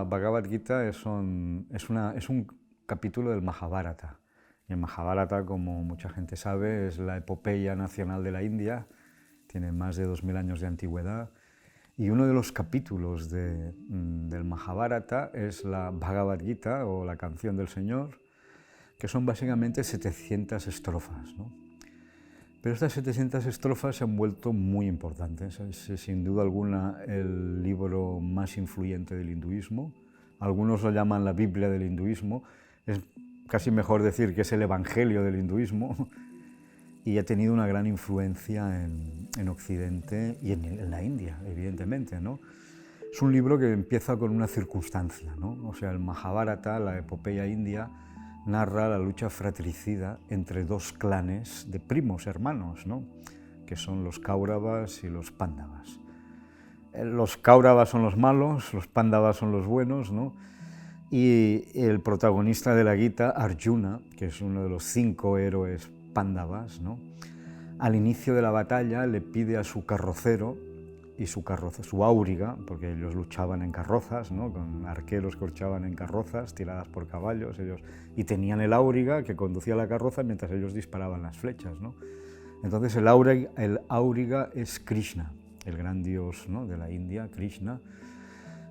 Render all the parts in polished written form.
Bhagavad Gita es un capítulo del Mahabharata. Y el Mahabharata, como mucha gente sabe, es la epopeya nacional de la India, tiene más de 2000 años de antigüedad. Y uno de los capítulos del Mahabharata es la Bhagavad Gita, o la canción del Señor, que son básicamente 700 estrofas, ¿no? Pero estas 700 estrofas se han vuelto muy importantes. Es sin duda alguna el libro más influyente del hinduismo. Algunos lo llaman la Biblia del hinduismo. Es casi mejor decir que es el Evangelio del hinduismo. Y ha tenido una gran influencia en Occidente y en la India, evidentemente, ¿no? Es un libro que empieza con una circunstancia, ¿no? O sea, el Mahabharata, la epopeya india, narra la lucha fratricida entre dos clanes de primos hermanos, ¿no? Que son los Kauravas y los Pándavas. Los Kauravas son los malos, los Pándavas son los buenos, ¿no? Y el protagonista de la Gita, Arjuna, que es uno de los 5 héroes Pándavas, ¿no? Al inicio de la batalla le pide a su carrocero y su áuriga, porque ellos luchaban en carrozas, ¿no? Con arqueros que luchaban en carrozas tiradas por caballos, y tenían el áuriga que conducía la carroza mientras ellos disparaban las flechas, ¿no? Entonces el áuriga es Krishna, el gran dios, ¿no? De la India, Krishna,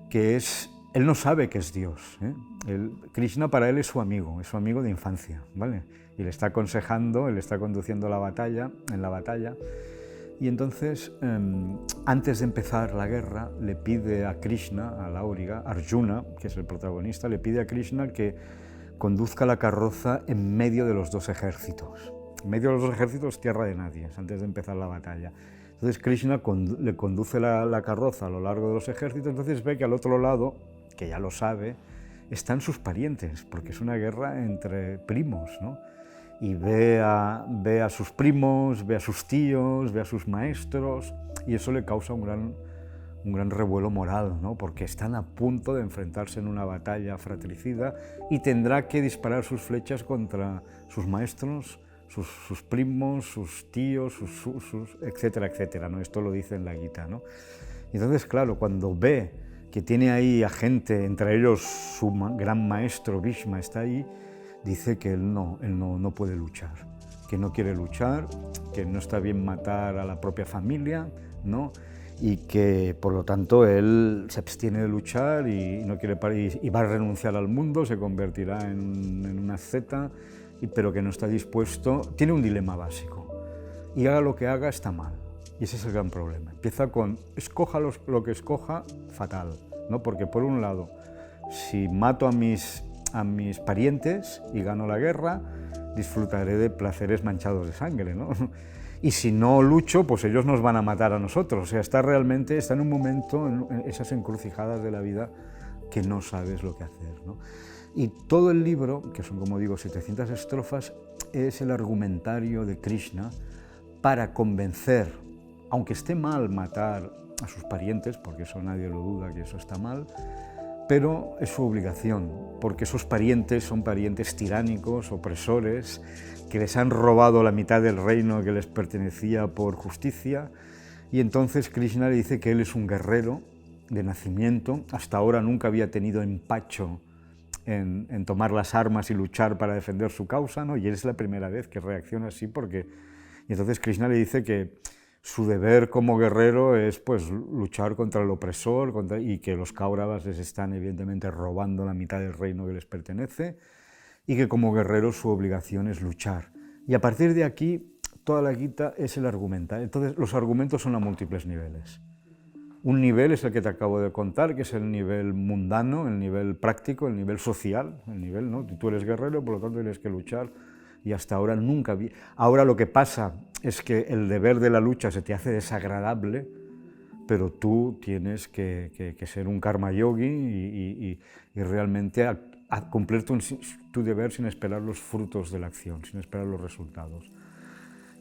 que es... Él no sabe que es Dios, ¿eh? Krishna para él es su amigo de infancia, ¿vale? Y le está aconsejando, le está conduciendo en la batalla, y entonces, antes de empezar la guerra, le pide a Krishna, al áuriga, Arjuna, que es el protagonista, le pide a Krishna que conduzca la carroza en medio de los dos ejércitos. En medio de los dos ejércitos, tierra de nadie, antes de empezar la batalla. Entonces Krishna le conduce la carroza a lo largo de los ejércitos, entonces ve que al otro lado, que ya lo sabe, están sus parientes, porque es una guerra entre primos, ¿no? Y ve a sus primos, ve a sus tíos, ve a sus maestros, y eso le causa un gran revuelo moral, ¿no? Porque están a punto de enfrentarse en una batalla fratricida y tendrá que disparar sus flechas contra sus maestros, sus primos, sus tíos, etcétera, etcétera, ¿no? Esto lo dice en la Gita, ¿no? Y entonces, claro, cuando ve que tiene ahí a gente, entre ellos su gran maestro Bhishma está ahí, dice que él no puede luchar, que no quiere luchar, que no está bien matar a la propia familia, ¿no? Y que, por lo tanto, él se abstiene de luchar y no quiere y va a renunciar al mundo, se convertirá en una asceta, pero que no está dispuesto, tiene un dilema básico, y haga lo que haga está mal, y ese es el gran problema. Empieza con, escoja lo que escoja, fatal, ¿no? Porque por un lado, si mato a mis parientes y gano la guerra, disfrutaré de placeres manchados de sangre, ¿no? Y si no lucho, pues ellos nos van a matar a nosotros. O sea, está en un momento, en esas encrucijadas de la vida, que no sabes lo que hacer, ¿no? Y todo el libro, que son, como digo, 700 estrofas, es el argumentario de Krishna para convencer, aunque esté mal matar a sus parientes, porque eso nadie lo duda que eso está mal, pero es su obligación, porque esos parientes son parientes tiránicos, opresores, que les han robado la mitad del reino que les pertenecía por justicia, y entonces Krishna le dice que él es un guerrero de nacimiento, hasta ahora nunca había tenido empacho en tomar las armas y luchar para defender su causa, ¿no? Y es la primera vez que reacciona así, y entonces Krishna le dice que su deber como guerrero es, pues, luchar contra el opresor, y que los Kauravas les están evidentemente robando la mitad del reino que les pertenece, y que como guerrero su obligación es luchar. Y a partir de aquí, toda la Gita es el argumental. Entonces, los argumentos son a múltiples niveles. Un nivel es el que te acabo de contar, que es el nivel mundano, el nivel práctico, el nivel social, el nivel, ¿no? Tú eres guerrero, por lo tanto tienes que luchar, y hasta ahora nunca vi. Ahora lo que pasa es que el deber de la lucha se te hace desagradable, pero tú tienes que ser un karma yogi y realmente cumplir tu deber sin esperar los frutos de la acción, sin esperar los resultados.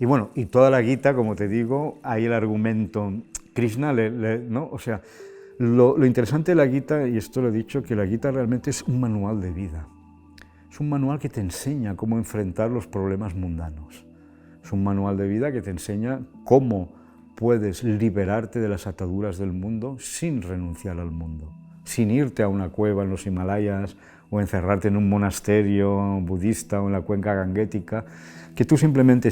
Y bueno, y toda la Gita, como te digo, hay el argumento, Krishna, ¿no? O sea, lo interesante de la Gita, y esto lo he dicho, que la Gita realmente es un manual de vida. Es un manual que te enseña cómo enfrentar los problemas mundanos. Es un manual de vida que te enseña cómo puedes liberarte de las ataduras del mundo sin renunciar al mundo, sin irte a una cueva en los Himalayas o encerrarte en un monasterio budista o en la cuenca ganguética, que tú simplemente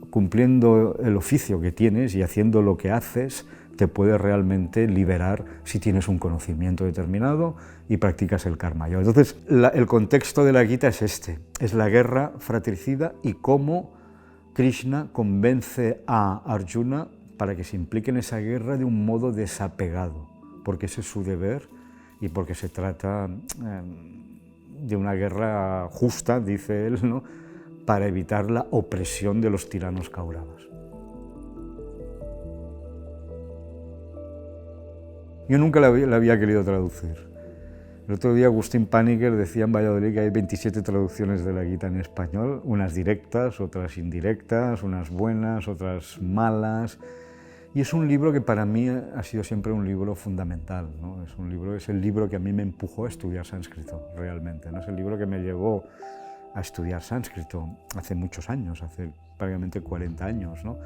cumpliendo el oficio que tienes y haciendo lo que haces, te puedes realmente liberar si tienes un conocimiento determinado y practicas el karma yoga. Entonces, el contexto de la Gita es este, es la guerra fratricida y cómo Krishna convence a Arjuna para que se implique en esa guerra de un modo desapegado, porque ese es su deber y porque se trata de una guerra justa, dice él, ¿no?, para evitar la opresión de los tiranos kauravas. Yo nunca la había querido traducir. El otro día Agustín Paniker decía en Valladolid que hay 27 traducciones de la Gita en español, unas directas, otras indirectas, unas buenas, otras malas. Y es un libro que para mí ha sido siempre un libro fundamental, ¿no? Es el libro que a mí me empujó a estudiar sánscrito, realmente, ¿no? Es el libro que me llevó a estudiar sánscrito hace muchos años, hace prácticamente 40 años, ¿no?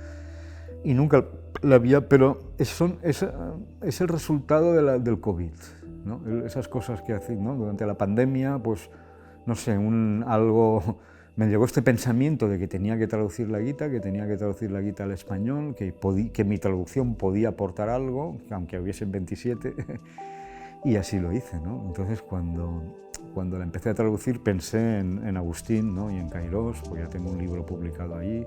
Y nunca la había, pero es el resultado del COVID, ¿no? Esas cosas que hacen, ¿no? Durante la pandemia, pues, no sé, me llegó este pensamiento de que tenía que traducir la Gita, al español, que mi traducción podía aportar algo, aunque hubiesen 27, y así lo hice, ¿no? Entonces, cuando la empecé a traducir, pensé en Agustín, ¿no?, y en Kairos, porque ya tengo un libro publicado allí,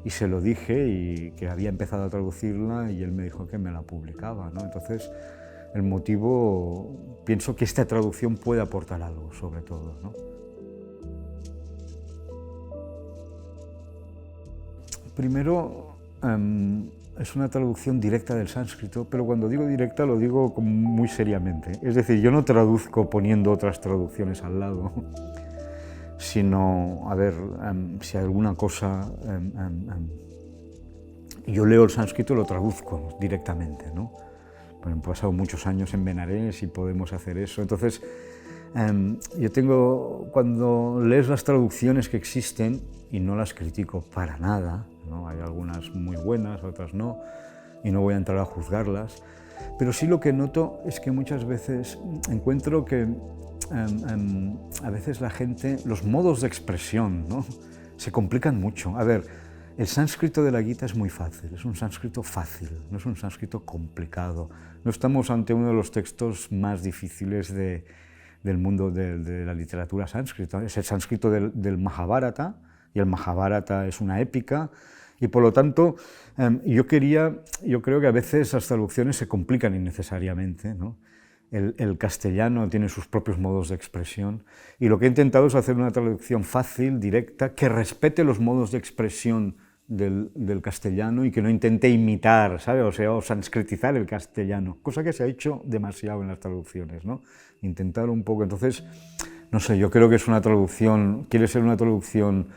y se lo dije y que había empezado a traducirla y él me dijo que me la publicaba, ¿no? Entonces, el motivo, pienso que esta traducción puede aportar algo, sobre todo, ¿no? Primero, es una traducción directa del sánscrito, pero cuando digo directa lo digo muy seriamente. Es decir, yo no traduzco poniendo otras traducciones al lado, sino, a ver, si hay alguna cosa, yo leo el sánscrito y lo traduzco directamente, ¿no? Bueno, he pasado muchos años en Benarés y podemos hacer eso. Entonces, cuando lees las traducciones que existen, y no las critico para nada, ¿no? Hay algunas muy buenas, otras no, y no voy a entrar a juzgarlas, pero sí lo que noto es que muchas veces encuentro que a veces la gente, los modos de expresión, ¿no?, se complican mucho. A ver, el sánscrito de la Gita es muy fácil, es un sánscrito fácil, no es un sánscrito complicado. No estamos ante uno de los textos más difíciles del mundo de la literatura sánscrita. Es el sánscrito del Mahabharata, y el Mahabharata es una épica, y por lo tanto yo creo que a veces las traducciones se complican innecesariamente, ¿no? El castellano tiene sus propios modos de expresión, y lo que he intentado es hacer una traducción fácil, directa, que respete los modos de expresión del castellano y que no intente imitar, ¿sabes? O sea, o sanskritizar el castellano, cosa que se ha hecho demasiado en las traducciones, ¿no? Intentar un poco, entonces, no sé, yo creo que es una traducción, quiere ser una traducción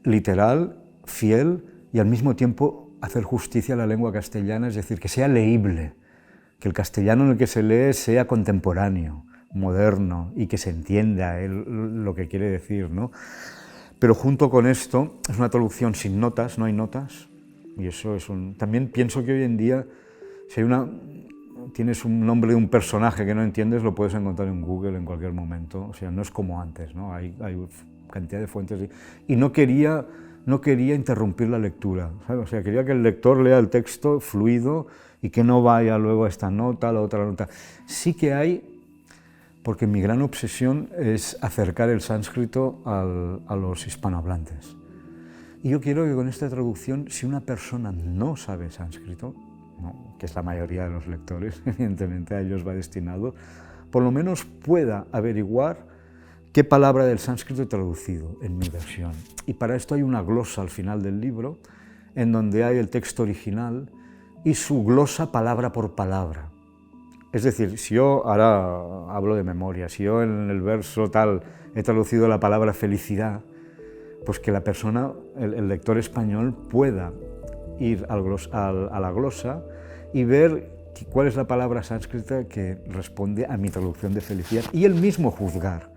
literal, fiel, y al mismo tiempo hacer justicia a la lengua castellana, es decir, que sea leíble, que el castellano en el que se lee sea contemporáneo, moderno, y que se entienda lo que quiere decir, ¿no? Pero junto con esto, es una traducción sin notas, no hay notas, y eso es También pienso que hoy en día, si tienes un nombre de un personaje que no entiendes, lo puedes encontrar en Google en cualquier momento, o sea, no es como antes, ¿no? Hay cantidad de fuentes, y no quería interrumpir la lectura, ¿sabes? O sea, quería que el lector lea el texto fluido y que no vaya luego a esta nota, a la otra nota. Sí que hay, porque mi gran obsesión es acercar el sánscrito a los hispanohablantes. Y yo quiero que con esta traducción, si una persona no sabe sánscrito, ¿no?, que es la mayoría de los lectores, evidentemente a ellos va destinado, por lo menos pueda averiguar qué palabra del sánscrito he traducido en mi versión. Y para esto hay una glosa al final del libro, en donde hay el texto original y su glosa palabra por palabra. Es decir, si yo, ahora hablo de memoria, si yo en el verso tal he traducido la palabra felicidad, pues que la persona, el lector español, pueda ir a la glosa y ver cuál es la palabra sánscrita que responde a mi traducción de felicidad, y él mismo juzgar,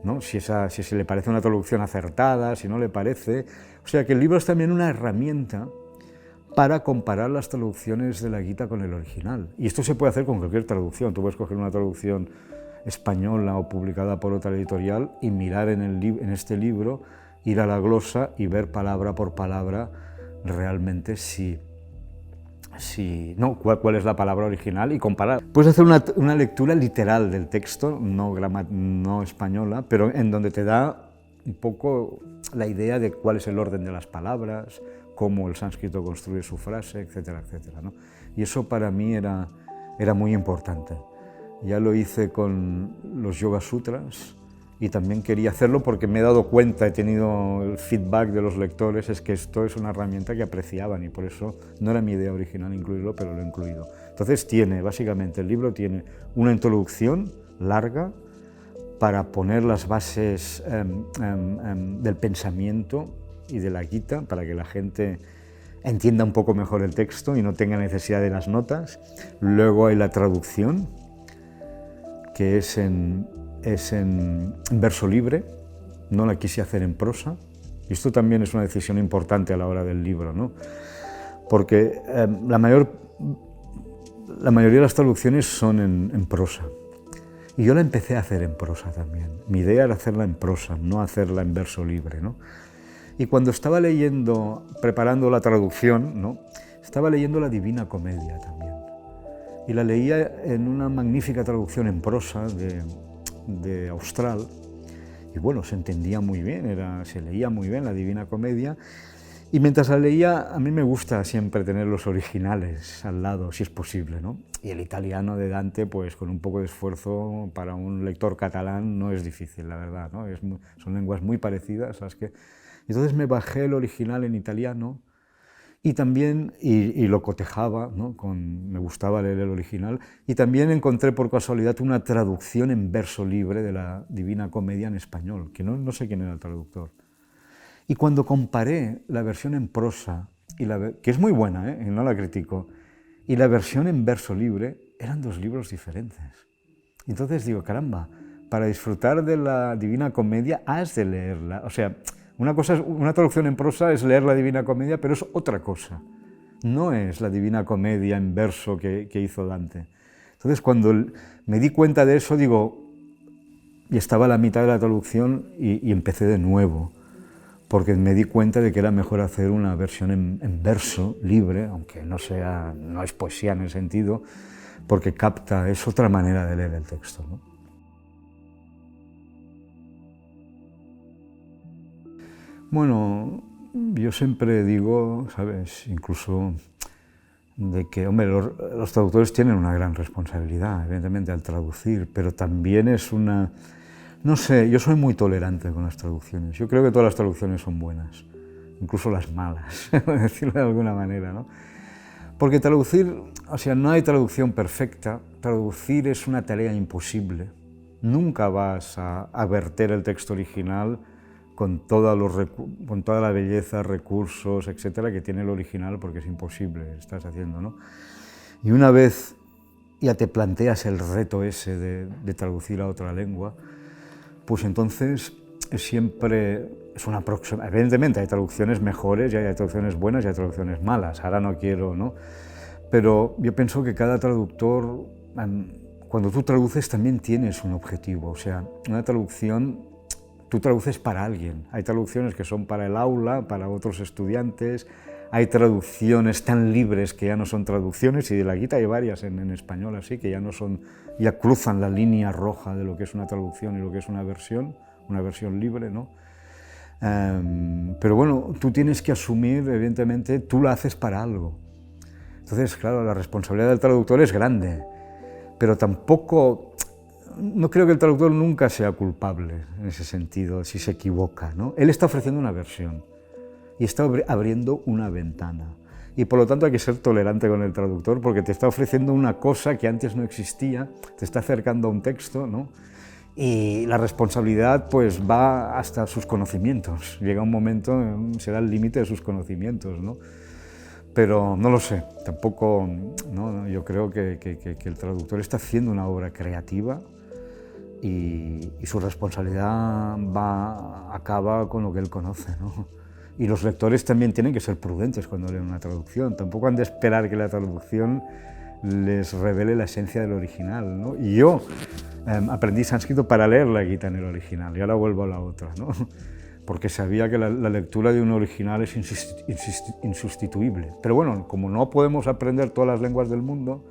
¿no?, si se le parece una traducción acertada, si no le parece. O sea, que el libro es también una herramienta para comparar las traducciones de la Gita con el original. Y esto se puede hacer con cualquier traducción. Tú puedes coger una traducción española o publicada por otra editorial y mirar en este libro, ir a la glosa y ver palabra por palabra realmente cuál es la palabra original y comparar. Puedes hacer una lectura literal del texto, no española, pero en donde te da un poco la idea de cuál es el orden de las palabras, cómo el sánscrito construye su frase, etcétera, etcétera, ¿no? Y eso para mí era muy importante. Ya lo hice con los Yoga Sutras y también quería hacerlo porque me he dado cuenta, he tenido el feedback de los lectores, es que esto es una herramienta que apreciaban y por eso no era mi idea original incluirlo, pero lo he incluido. Entonces básicamente el libro tiene una introducción larga para poner las bases del pensamiento y de la Gita, para que la gente entienda un poco mejor el texto y no tenga necesidad de las notas. Luego hay la traducción, que es en verso libre, no la quise hacer en prosa. Y esto también es una decisión importante a la hora del libro, ¿no? Porque la mayoría de las traducciones son en prosa. Y yo la empecé a hacer en prosa también. Mi idea era hacerla en prosa, no hacerla en verso libre, ¿no? Y cuando estaba preparando la traducción, ¿no?, estaba leyendo la Divina Comedia también. Y la leía en una magnífica traducción en prosa de Austral. Y bueno, se entendía muy bien, se leía muy bien la Divina Comedia. Y mientras la leía, a mí me gusta siempre tener los originales al lado, si es posible, ¿no? Y el italiano de Dante, pues con un poco de esfuerzo para un lector catalán no es difícil, la verdad, ¿no? Son lenguas muy parecidas, ¿sabes qué? Entonces me bajé el original en italiano y también, y lo cotejaba, ¿no? Me gustaba leer el original, y también encontré por casualidad una traducción en verso libre de la Divina Comedia en español, que no sé quién era el traductor. Y cuando comparé la versión en prosa, que es muy buena, y no la critico, y la versión en verso libre, eran dos libros diferentes. Entonces digo, caramba, para disfrutar de la Divina Comedia has de leerla. O sea, una traducción en prosa es leer la Divina Comedia, pero es otra cosa. No es la Divina Comedia en verso que hizo Dante. Entonces, cuando me di cuenta de eso, y estaba a la mitad de la traducción y empecé de nuevo, porque me di cuenta de que era mejor hacer una versión en verso libre, aunque no es poesía en el sentido, porque es otra manera de leer el texto, ¿no? Bueno, yo siempre digo, ¿sabes?, incluso de que, hombre, los traductores tienen una gran responsabilidad, evidentemente, al traducir, pero también no sé, yo soy muy tolerante con las traducciones. Yo creo que todas las traducciones son buenas, incluso las malas, por decirlo de alguna manera, ¿no? Porque traducir, o sea, no hay traducción perfecta, traducir es una tarea imposible. Nunca vas a verter el texto original con toda la belleza, recursos, etcétera, que tiene el original, porque es imposible, estás haciendo, ¿no? Y una vez ya te planteas el reto ese de traducir a otra lengua, pues entonces siempre es una próxima. Evidentemente hay traducciones mejores, y hay traducciones buenas y hay traducciones malas. Ahora no quiero, ¿no? Pero yo pienso que cada traductor, cuando tú traduces, también tienes un objetivo. O sea, una traducción, tú traduces para alguien. Hay traducciones que son para el aula, para otros estudiantes. Hay traducciones tan libres que ya no son traducciones, y de la Gita hay varias en español así, que ya cruzan la línea roja de lo que es una traducción y lo que es una versión libre, ¿no? Pero bueno, tú tienes que asumir, evidentemente, tú lo haces para algo. Entonces, claro, la responsabilidad del traductor es grande, pero no creo que el traductor nunca sea culpable en ese sentido, si se equivoca, ¿no? Él está ofreciendo una versión y está abriendo una ventana. Y por lo tanto hay que ser tolerante con el traductor, porque te está ofreciendo una cosa que antes no existía, te está acercando a un texto, ¿no? Y la responsabilidad pues va hasta sus conocimientos. Llega un momento, será el límite de sus conocimientos, ¿no? Pero no lo sé, tampoco, ¿no? Yo creo que el traductor está haciendo una obra creativa y su responsabilidad acaba con lo que él conoce, ¿no? Y los lectores también tienen que ser prudentes cuando leen una traducción. Tampoco han de esperar que la traducción les revele la esencia del original, ¿no? Y yo aprendí sánscrito para leer la Gita en el original, y ahora vuelvo a la otra, ¿no? Porque sabía que la lectura de un original es insustituible. Pero bueno, como no podemos aprender todas las lenguas del mundo,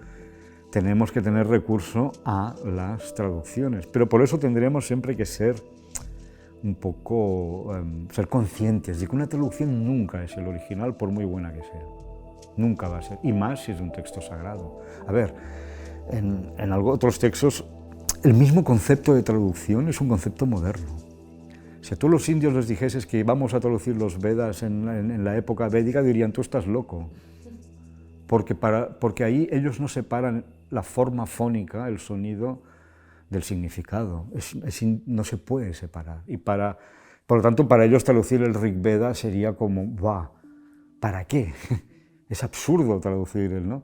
tenemos que tener recurso a las traducciones. Pero por eso tendríamos siempre que ser un poco, ser conscientes de que una traducción nunca es el original, por muy buena que sea. Nunca va a ser, y más si es un texto sagrado. A ver, en otros textos, el mismo concepto de traducción es un concepto moderno. Si a todos los indios les dijeses que vamos a traducir los Vedas en la época védica, dirían, tú estás loco. Porque ahí ellos no separan la forma fónica, el sonido, del significado. No se puede separar. Y por lo tanto, para ellos traducir el Rig Veda sería como, ¡buah! ¿Para qué? Es absurdo traducir, ¿no?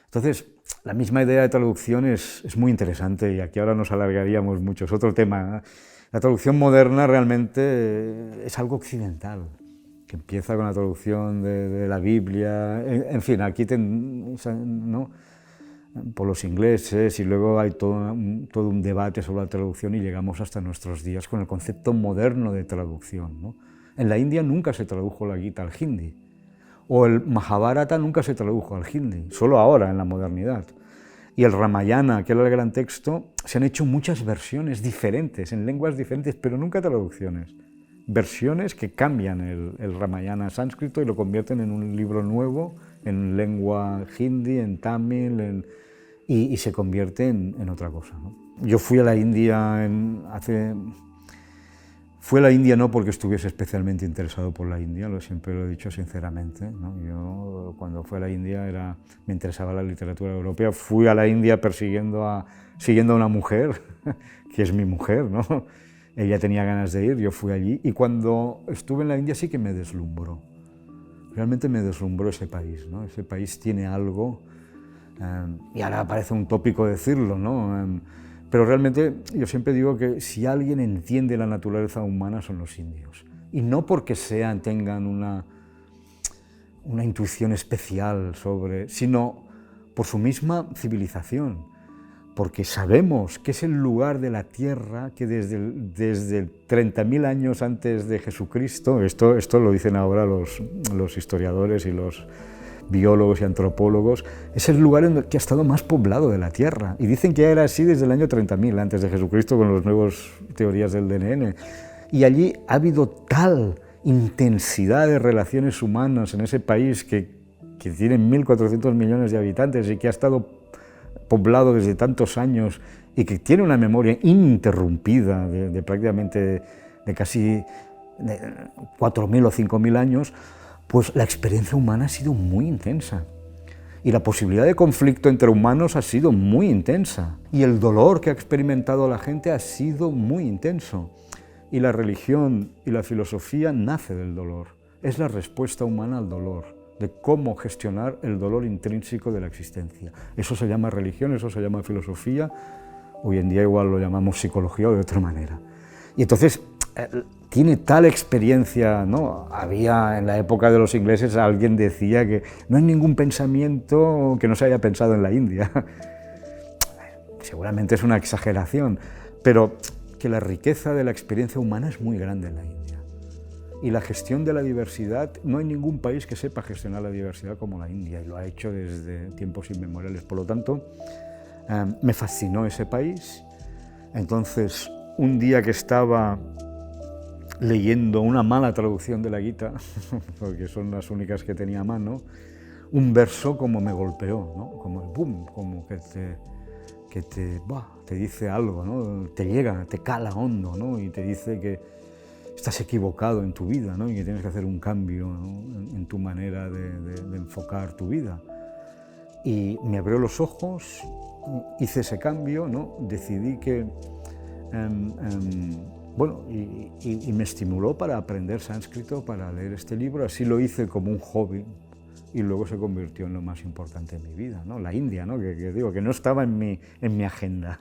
Entonces, la misma idea de traducción es muy interesante, y aquí ahora nos alargaríamos mucho, es otro tema. La traducción moderna realmente es algo occidental, que empieza con la traducción de la Biblia, en fin, aquí ¿no? Por los ingleses, y luego hay todo un debate sobre la traducción y llegamos hasta nuestros días con el concepto moderno de traducción, ¿no? En la India nunca se tradujo la Gita al hindi, o el Mahabharata nunca se tradujo al hindi, solo ahora en la modernidad. Y el Ramayana, que era el gran texto, se han hecho muchas versiones diferentes, en lenguas diferentes, pero nunca traducciones. Versiones que cambian el Ramayana sánscrito y lo convierten en un libro nuevo, en lengua hindi, en tamil, y se convierte en otra cosa, ¿no? Yo fui a la India Fui a la India no porque estuviese especialmente interesado por la India, siempre lo he dicho sinceramente, ¿no? Yo cuando fui a la India me interesaba la literatura europea. Fui a la India siguiendo a una mujer, que es mi mujer, ¿no? Ella tenía ganas de ir, yo fui allí, y cuando estuve en la India sí que me deslumbró. Realmente me deslumbró ese país, ¿no? Ese país tiene algo, y ahora parece un tópico decirlo, ¿no? Pero realmente yo siempre digo que si alguien entiende la naturaleza humana son los indios. Y no porque tengan una intuición especial sino por su misma civilización. Porque sabemos que es el lugar de la Tierra que desde 30.000 años antes de Jesucristo, esto lo dicen ahora los historiadores y los biólogos y antropólogos, es el lugar en el que ha estado más poblado de la Tierra. Y dicen que era así desde el año 30.000 antes de Jesucristo con las nuevas teorías del DNN. Y allí ha habido tal intensidad de relaciones humanas en ese país que tiene 1.400 millones de habitantes y que ha estado poblado desde tantos años y que tiene una memoria ininterrumpida de prácticamente de casi 4.000 o 5.000 años, pues la experiencia humana ha sido muy intensa. Y la posibilidad de conflicto entre humanos ha sido muy intensa. Y el dolor que ha experimentado la gente ha sido muy intenso. Y la religión y la filosofía nace del dolor. Es la respuesta humana al dolor, de cómo gestionar el dolor intrínseco de la existencia. Eso se llama religión, eso se llama filosofía. Hoy en día igual lo llamamos psicología o de otra manera. Y entonces tiene tal experiencia, ¿no? Había en la época de los ingleses, alguien decía que no hay ningún pensamiento que no se haya pensado en la India. Seguramente es una exageración, pero que la riqueza de la experiencia humana es muy grande en la India. Y la gestión de la diversidad, no hay ningún país que sepa gestionar la diversidad como la India, y lo ha hecho desde tiempos inmemoriales. Por lo tanto, me fascinó ese país. Entonces, un día que estaba leyendo una mala traducción de la Gita, porque son las únicas que tenía a mano, un verso como me golpeó, ¿no? Como el boom, como que te dice algo, ¿no? Te llega, te cala hondo, ¿no? Y te dice que estás equivocado en tu vida, ¿no? Y que tienes que hacer un cambio, ¿no? en tu manera de enfocar tu vida. Y me abrió los ojos, hice ese cambio, ¿no? Decidí que bueno, y me estimuló para aprender sánscrito, para leer este libro. Así lo hice como un hobby, y luego se convirtió en lo más importante en mi vida, ¿no? La India, ¿no? Que digo que no estaba en mi agenda,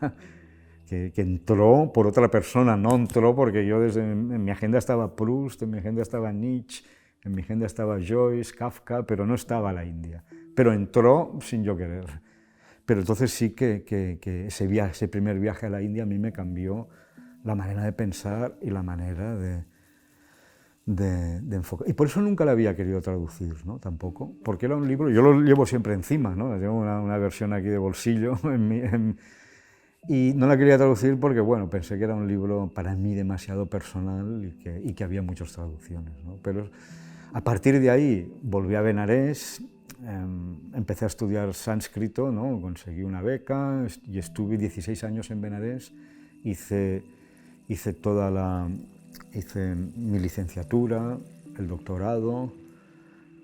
que entró por otra persona, no entró porque yo en mi agenda estaba Proust, en mi agenda estaba Nietzsche, en mi agenda estaba Joyce, Kafka, pero no estaba la India. Pero entró sin yo querer. Pero entonces sí que ese primer viaje a la India a mí me cambió la manera de pensar y la manera de enfocar. Y por eso nunca la había querido traducir, ¿no? Tampoco, porque era un libro, yo lo llevo siempre encima, ¿no? Llevo una versión aquí de bolsillo y no la quería traducir porque, bueno, pensé que era un libro para mí demasiado personal y que había muchas traducciones, ¿no? Pero a partir de ahí volví a Benarés, empecé a estudiar sánscrito, ¿no? Conseguí una beca y estuve 16 años en Benarés, hice mi licenciatura, el doctorado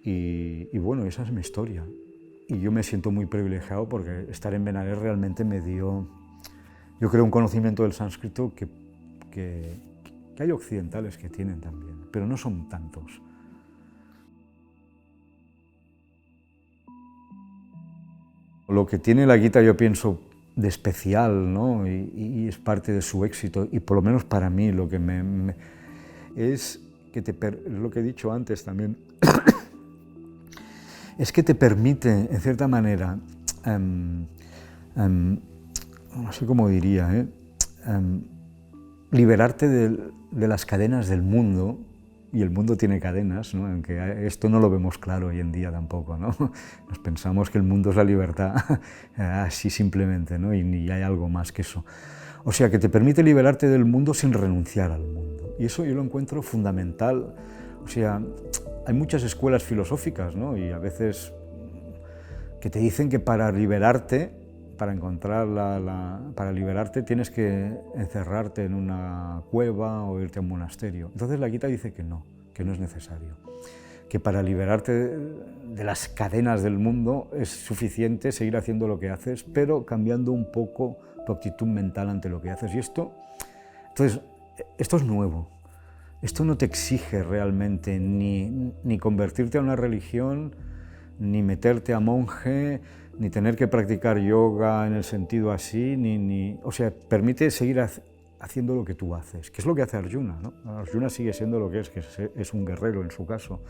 y bueno, esa es mi historia. Y yo me siento muy privilegiado porque estar en Benarés realmente me dio, yo creo, un conocimiento del sánscrito que hay occidentales que tienen también, pero no son tantos. Lo que tiene la Gita, yo pienso, de especial, ¿no? y es parte de su éxito, y por lo menos para mí lo que es que es lo que he dicho antes también, es que te permite, en cierta manera, no sé cómo diría, liberarte de las cadenas del mundo, y el mundo tiene cadenas, ¿no? Aunque esto no lo vemos claro hoy en día tampoco, ¿no? Nos pensamos que el mundo es la libertad, así simplemente, ¿no? Y ni hay algo más que eso. O sea, que te permite liberarte del mundo sin renunciar al mundo. Y eso yo lo encuentro fundamental. O sea, hay muchas escuelas filosóficas, ¿no? Y a veces que te dicen que para liberarte, para liberarte tienes que encerrarte en una cueva o irte a un monasterio. Entonces la Gita dice que no es necesario. Que para liberarte de las cadenas del mundo es suficiente seguir haciendo lo que haces, pero cambiando un poco tu actitud mental ante lo que haces. Y esto es nuevo. Esto no te exige realmente ni convertirte a una religión, ni meterte a monje, ni tener que practicar yoga en el sentido así, o sea, permite seguir haciendo lo que tú haces, que es lo que hace Arjuna, ¿no? Arjuna sigue siendo lo que es un guerrero en su caso.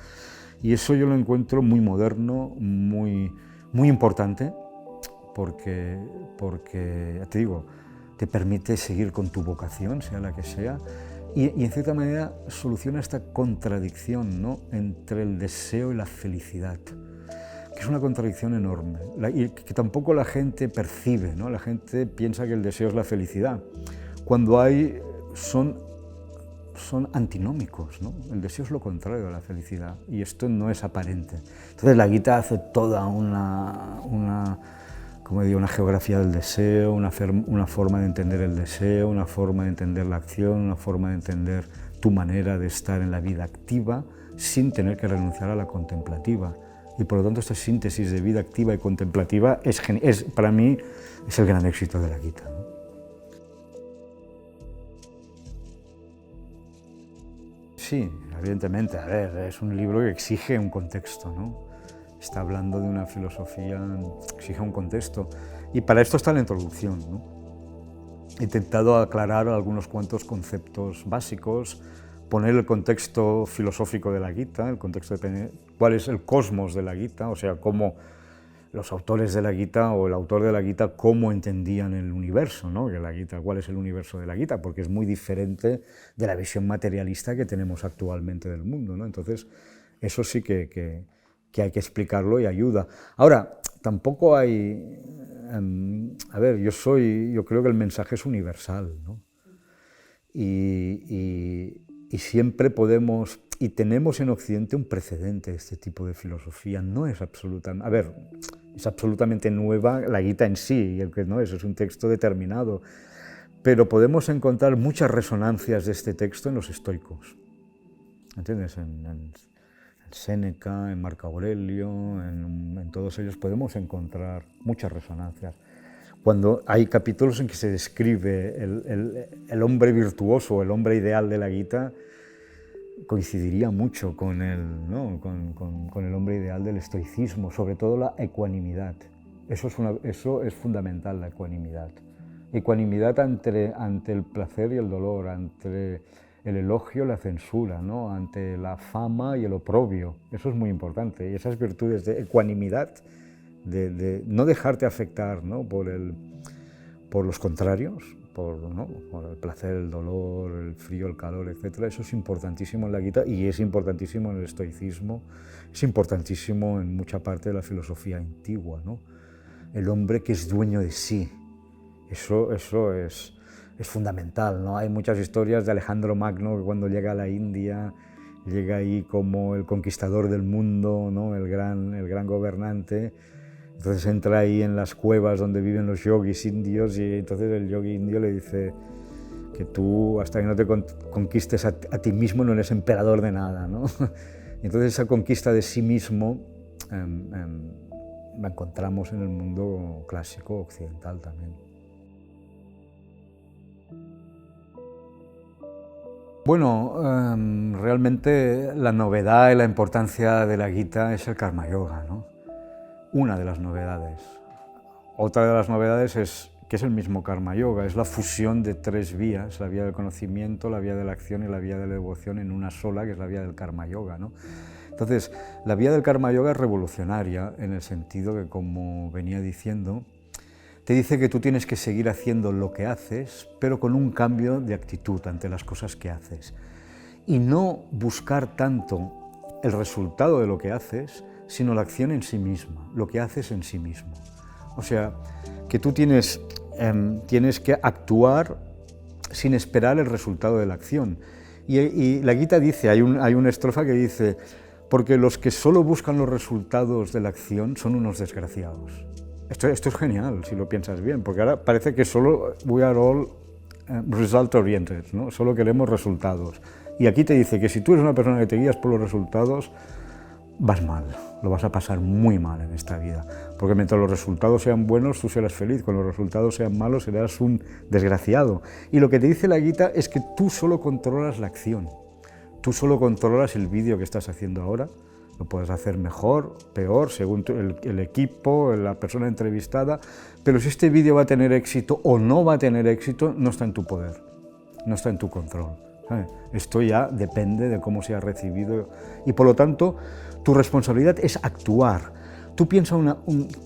Y eso yo lo encuentro muy moderno, muy importante, porque, ya te digo, te permite seguir con tu vocación, sea la que sea, y en cierta manera soluciona esta contradicción, ¿no? Entre el deseo y la felicidad, que es una contradicción enorme y que tampoco la gente percibe, ¿no? La gente piensa que el deseo es la felicidad, cuando son antinómicos, ¿no? El deseo es lo contrario a la felicidad y esto no es aparente. Entonces la Gita hace toda una geografía del deseo, una forma de entender el deseo, una forma de entender la acción, una forma de entender tu manera de estar en la vida activa sin tener que renunciar a la contemplativa. Y por lo tanto esta síntesis de vida activa y contemplativa para mí es el gran éxito de la Gita, ¿no? Sí, evidentemente, a ver, es un libro que exige un contexto, ¿no? Está hablando de una filosofía, exige un contexto. Y para esto está la introducción, ¿no? He intentado aclarar algunos cuantos conceptos básicos, poner el contexto filosófico de la Gita, el contexto de cuál es el cosmos de la Gita, o sea, cómo los autores de la Gita o el autor de la Gita, cómo entendían el universo, ¿no? Que la Gita, cuál es el universo de la Gita, porque es muy diferente de la visión materialista que tenemos actualmente del mundo, ¿no? Entonces, eso sí que hay que explicarlo y ayuda. Ahora, tampoco hay... a ver, yo creo que el mensaje es universal, ¿no? Y siempre podemos... Y tenemos en Occidente un precedente de este tipo de filosofía. No es absolutamente... A ver, es absolutamente nueva la Gita en sí, y el que no es un texto determinado. Pero podemos encontrar muchas resonancias de este texto en los estoicos. ¿Entiendes? En Séneca, en Marco Aurelio, en todos ellos podemos encontrar muchas resonancias. Cuando hay capítulos en que se describe el hombre virtuoso, el hombre ideal de la Gita, coincidiría mucho con el hombre ideal del estoicismo, sobre todo la ecuanimidad. Eso es fundamental, la ecuanimidad. ecuanimidad ante el placer y el dolor, ante el elogio y la censura, ¿no? Ante la fama y el oprobio. Eso es muy importante. Y esas virtudes de ecuanimidad, de no dejarte afectar, ¿no? por los contrarios, ¿no? Por el placer, el dolor, el frío, el calor, etc. Eso es importantísimo en la Gita y es importantísimo en el estoicismo, es importantísimo en mucha parte de la filosofía antigua, ¿no? El hombre que es dueño de sí, eso es fundamental, ¿no? Hay muchas historias de Alejandro Magno que cuando llega a la India, llega ahí como el conquistador del mundo, ¿no? el gran gobernante. Entonces entra ahí en las cuevas donde viven los yogis indios y entonces el yogi indio le dice que tú hasta que no te conquistes a ti mismo no eres emperador de nada, ¿no? Y entonces esa conquista de sí mismo la encontramos en el mundo clásico occidental también. Bueno, realmente la novedad y la importancia de la Gita es el Karma Yoga, ¿no? Una de las novedades. Otra de las novedades es que es el mismo Karma Yoga, es la fusión de tres vías, la vía del conocimiento, la vía de la acción y la vía de la devoción en una sola, que es la vía del Karma Yoga, ¿no? Entonces, la vía del Karma Yoga es revolucionaria en el sentido que, como venía diciendo, te dice que tú tienes que seguir haciendo lo que haces, pero con un cambio de actitud ante las cosas que haces. Y no buscar tanto el resultado de lo que haces, sino la acción en sí misma, lo que haces en sí mismo. O sea, que tú tienes que actuar sin esperar el resultado de la acción. Y la Gita dice, hay una estrofa que dice, porque los que solo buscan los resultados de la acción son unos desgraciados. Esto es genial, si lo piensas bien, porque ahora parece que solo we are all result oriented, ¿no? Solo queremos resultados. Y aquí te dice que si tú eres una persona que te guías por los resultados, vas mal, lo vas a pasar muy mal en esta vida, porque mientras los resultados sean buenos, tú serás feliz, cuando los resultados sean malos, serás un desgraciado. Y lo que te dice la Gita es que tú solo controlas la acción, tú solo controlas el vídeo que estás haciendo ahora. Lo puedes hacer mejor, peor, según el equipo, la persona entrevistada, pero si este vídeo va a tener éxito o no va a tener éxito, no está en tu poder, no está en tu control, ¿sabes? Esto ya depende de cómo sea recibido y, por lo tanto, tu responsabilidad es actuar. Tú piensa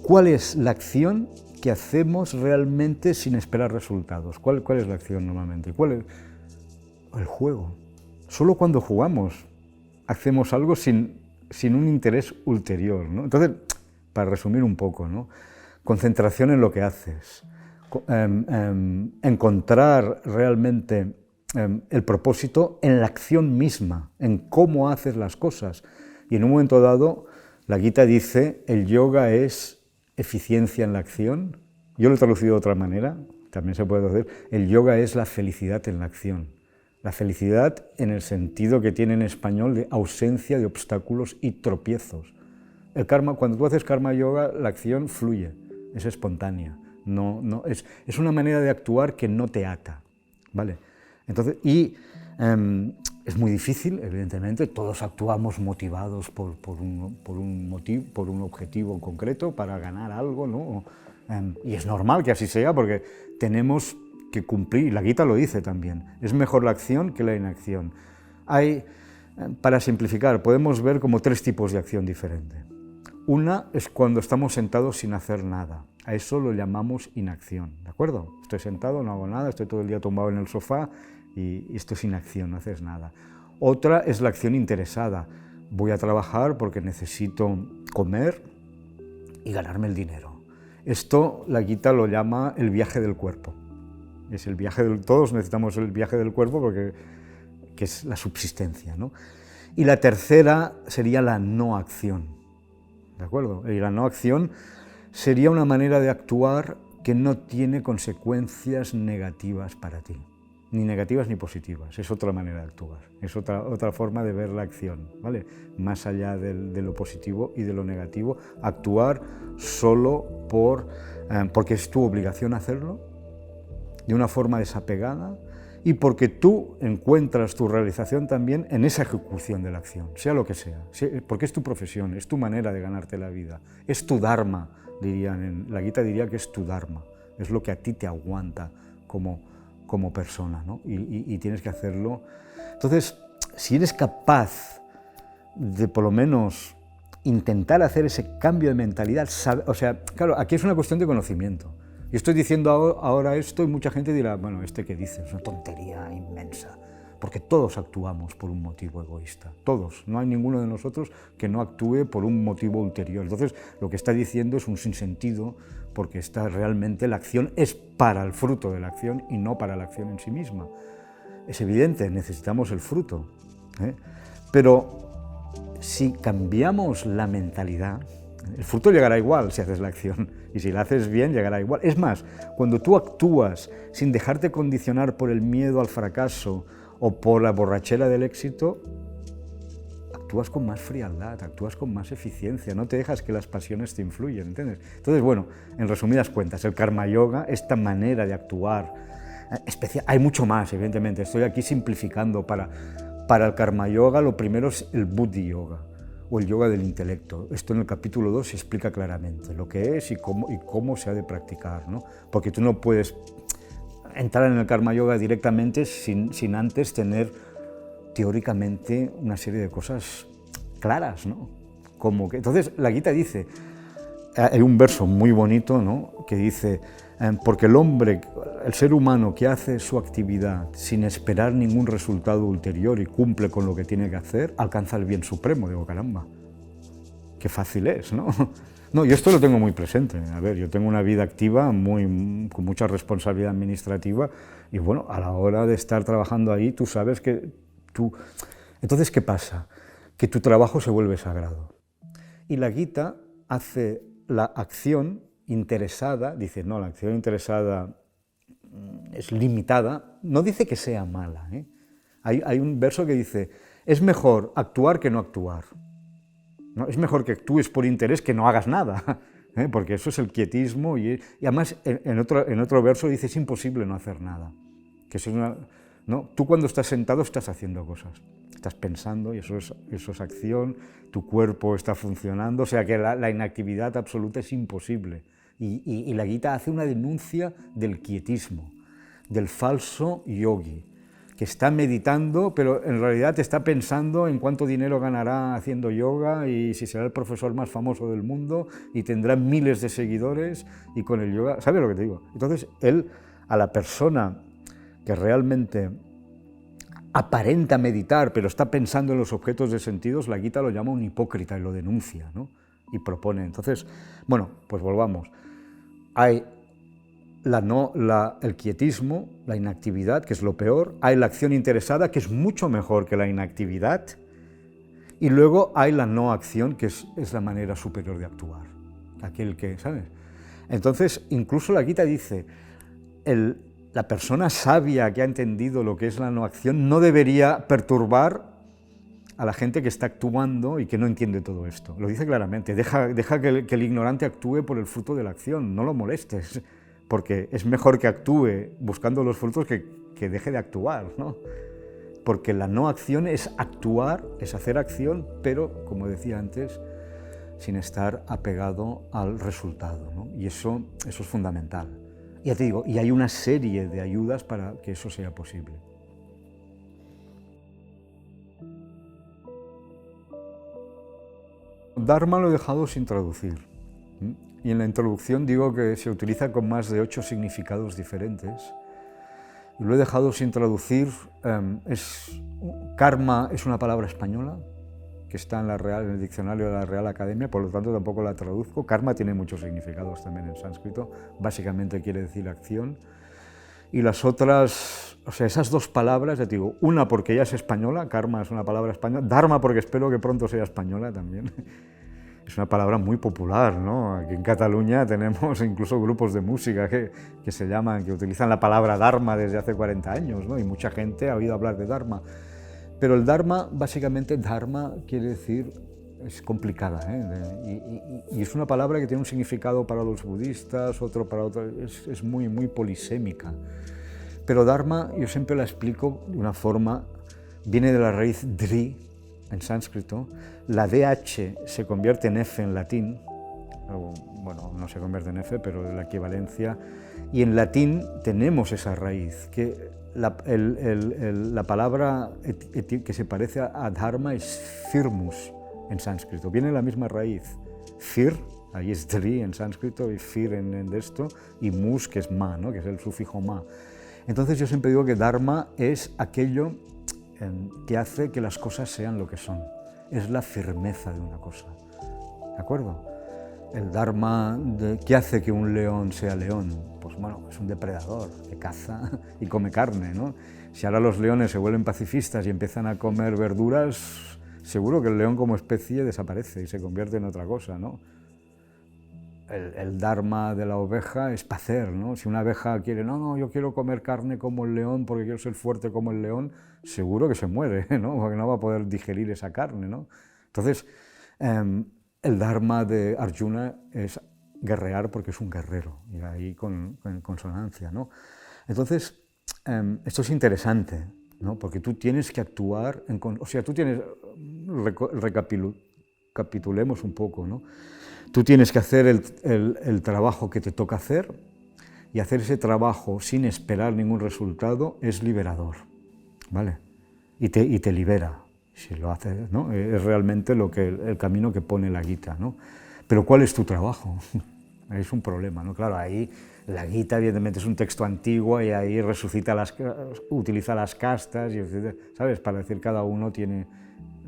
cuál es la acción que hacemos realmente sin esperar resultados. ¿Cuál es la acción normalmente? ¿Cuál es? El juego. Solo cuando jugamos hacemos algo sin un interés ulterior, ¿no? Entonces, para resumir un poco, ¿no? Concentración en lo que haces, encontrar realmente el propósito en la acción misma, en cómo haces las cosas. Y en un momento dado, la Gita dice, el yoga es eficiencia en la acción. Yo lo he traducido de otra manera, también se puede decir, el yoga es la felicidad en la acción. La felicidad en el sentido que tiene en español de ausencia de obstáculos y tropiezos. El karma, cuando tú haces karma yoga, la acción fluye, es espontánea, es una manera de actuar que no te ata, ¿vale? Entonces, es muy difícil, evidentemente, todos actuamos motivados por un objetivo concreto para ganar algo, ¿no? Y es normal que así sea porque tenemos que cumplir, la Gita lo dice también, es mejor la acción que la inacción. Para simplificar, podemos ver como tres tipos de acción diferentes. Una es cuando estamos sentados sin hacer nada, a eso lo llamamos inacción, ¿de acuerdo? Estoy sentado, no hago nada, estoy todo el día tumbado en el sofá y esto es inacción, no haces nada. Otra es la acción interesada, voy a trabajar porque necesito comer y ganarme el dinero. Esto la Gita lo llama el viaje del cuerpo. Es el viaje todos necesitamos el viaje del cuerpo que es la subsistencia, ¿no? Y la tercera sería la no acción, ¿de acuerdo? Y la no acción sería una manera de actuar que no tiene consecuencias negativas para ti, ni negativas ni positivas, es otra manera de actuar, es otra forma de ver la acción, ¿vale? Más allá de lo positivo y de lo negativo, actuar solo porque es tu obligación hacerlo, de una forma desapegada y porque tú encuentras tu realización también en esa ejecución de la acción, sea lo que sea, porque es tu profesión, es tu manera de ganarte la vida, es tu dharma, la Gita diría que es tu dharma, es lo que a ti te aguanta como persona, ¿no? Y tienes que hacerlo. Entonces, si eres capaz de por lo menos intentar hacer ese cambio de mentalidad, o sea, claro, aquí es una cuestión de conocimiento. Yo estoy diciendo ahora esto y mucha gente dirá, bueno, ¿este qué dice? Es una tontería inmensa. Porque todos actuamos por un motivo egoísta, todos. No hay ninguno de nosotros que no actúe por un motivo ulterior. Entonces, lo que está diciendo es un sinsentido, porque realmente la acción es para el fruto de la acción y no para la acción en sí misma. Es evidente, necesitamos el fruto, ¿eh? Pero si cambiamos la mentalidad, el fruto llegará igual si haces la acción, y si la haces bien llegará igual. Es más, cuando tú actúas sin dejarte condicionar por el miedo al fracaso o por la borrachera del éxito, actúas con más frialdad, actúas con más eficiencia, no te dejas que las pasiones te influyan, ¿entiendes? Entonces, bueno, en resumidas cuentas, el karma yoga, esta manera de actuar especial, hay mucho más, evidentemente, estoy aquí simplificando. Para el karma yoga, lo primero es el buddhi yoga, o el yoga del intelecto. Esto en el capítulo 2 se explica claramente lo que es y cómo se ha de practicar, ¿no? Porque tú no puedes entrar en el karma yoga directamente sin antes tener teóricamente una serie de cosas claras, ¿no? Entonces la Gita dice, hay un verso muy bonito, ¿no?, que dice, porque el ser humano que hace su actividad sin esperar ningún resultado ulterior y cumple con lo que tiene que hacer, alcanza el bien supremo. Digo, caramba, qué fácil es, ¿no? No, yo esto lo tengo muy presente. A ver, yo tengo una vida activa con mucha responsabilidad administrativa y bueno, a la hora de estar trabajando ahí, tú sabes que Entonces, ¿qué pasa? Que tu trabajo se vuelve sagrado. Y la Gita hace la acción interesada, dice, no, la acción interesada es limitada, no dice que sea mala, ¿eh? Hay un verso que dice, es mejor actuar que no actuar. ¿No? Es mejor que actúes por interés que no hagas nada, ¿eh? Porque eso es el quietismo y además en otro verso dice, es imposible no hacer nada. Que eso es ¿no? Tú cuando estás sentado estás haciendo cosas, estás pensando y eso es acción, tu cuerpo está funcionando, o sea que la inactividad absoluta es imposible. Y la Gita hace una denuncia del quietismo, del falso yogi, que está meditando, pero en realidad está pensando en cuánto dinero ganará haciendo yoga y si será el profesor más famoso del mundo y tendrá miles de seguidores y con el yoga, ¿sabes lo que te digo? Entonces él, a la persona que realmente aparenta meditar, pero está pensando en los objetos de sentidos, la Gita lo llama un hipócrita y lo denuncia, ¿no? Y propone. Entonces, bueno, pues volvamos. Hay el quietismo, la inactividad, que es lo peor, hay la acción interesada, que es mucho mejor que la inactividad, y luego hay la no acción, que es la manera superior de actuar, aquel que, ¿sabes? Entonces, incluso la Gita dice, la persona sabia que ha entendido lo que es la no acción no debería perturbar a la gente que está actuando y que no entiende todo esto. Lo dice claramente, deja que el ignorante actúe por el fruto de la acción, no lo molestes, porque es mejor que actúe buscando los frutos que deje de actuar, ¿no? Porque la no acción es actuar, es hacer acción, pero, como decía antes, sin estar apegado al resultado, ¿no? Y eso es fundamental. Ya te digo, y hay una serie de ayudas para que eso sea posible. Dharma lo he dejado sin traducir. Y en la introducción digo que se utiliza con más de 8 significados diferentes. Y lo he dejado sin traducir. Karma es una palabra española que está en el diccionario de la Real Academia, por lo tanto tampoco la traduzco. Karma tiene muchos significados también en sánscrito, básicamente quiere decir acción. Y las otras, o sea, esas dos palabras, ya te digo, una porque ella es española, karma es una palabra española, dharma porque espero que pronto sea española también. Es una palabra muy popular, ¿no? Aquí en Cataluña tenemos incluso grupos de música que que utilizan la palabra dharma desde hace 40 años, ¿no? Y mucha gente ha oído hablar de dharma. Pero el dharma, básicamente, dharma quiere decir, es complicada, ¿eh? Y es una palabra que tiene un significado para los budistas, otro para otros, es muy, muy polisémica. Pero dharma, yo siempre la explico de una forma, viene de la raíz dri, en sánscrito, la DH se convierte en F en latín, bueno, no se convierte en F, pero la equivalencia. Y en latín tenemos esa raíz, que la palabra que se parece a dharma es firmus en sánscrito, viene de la misma raíz. Fir, ahí es dri en sánscrito, y fir en esto, y mus, que es ma, ¿no? Que es el sufijo ma. Entonces yo siempre digo que dharma es aquello que hace que las cosas sean lo que son, es la firmeza de una cosa, ¿de acuerdo? El dharma que hace que un león sea león, pues bueno, es un depredador que caza y come carne, ¿no? Si ahora los leones se vuelven pacifistas y empiezan a comer verduras, seguro que el león como especie desaparece y se convierte en otra cosa, ¿no? El dharma de la oveja es pacer, ¿no? Si una abeja quiere, no, yo quiero comer carne como el león porque quiero ser fuerte como el león, seguro que se muere, ¿no? Porque no va a poder digerir esa carne, ¿no? Entonces, el dharma de Arjuna es guerrear porque es un guerrero, y ahí con consonancia, ¿no? Entonces, esto es interesante, ¿no? Porque tú tienes que actuar, o sea, tú tienes, recapitulemos un poco, ¿no? Tú tienes que hacer el trabajo que te toca hacer, y hacer ese trabajo sin esperar ningún resultado es liberador, ¿vale? Y te libera, si lo haces, ¿no? Es realmente el camino que pone la Gita, ¿no? Pero ¿cuál es tu trabajo? Es un problema, ¿no? Claro, ahí la Gita evidentemente es un texto antiguo y ahí utiliza las castas, y, ¿sabes? Para decir cada uno tiene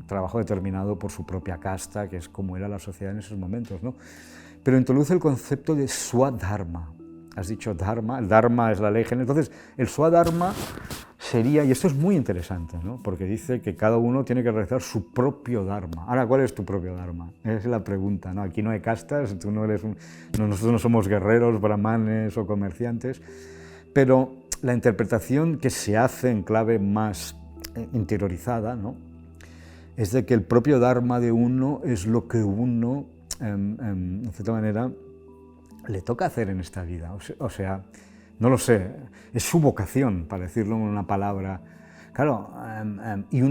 trabajo determinado por su propia casta, que es como era la sociedad en esos momentos, ¿no? Pero introduce el concepto de swadharma. Has dicho dharma, el dharma es la ley general. Entonces, el swadharma sería, y esto es muy interesante, ¿no? Porque dice que cada uno tiene que realizar su propio dharma. Ahora, ¿cuál es tu propio dharma? Esa es la pregunta, ¿no? Aquí no hay castas, tú no eres nosotros no somos guerreros, brahmanes o comerciantes, pero la interpretación que se hace en clave más interiorizada, ¿no? Es de que el propio dharma de uno es lo que uno, en cierta manera, le toca hacer en esta vida. O sea, no lo sé, es su vocación, para decirlo en una palabra. Claro, y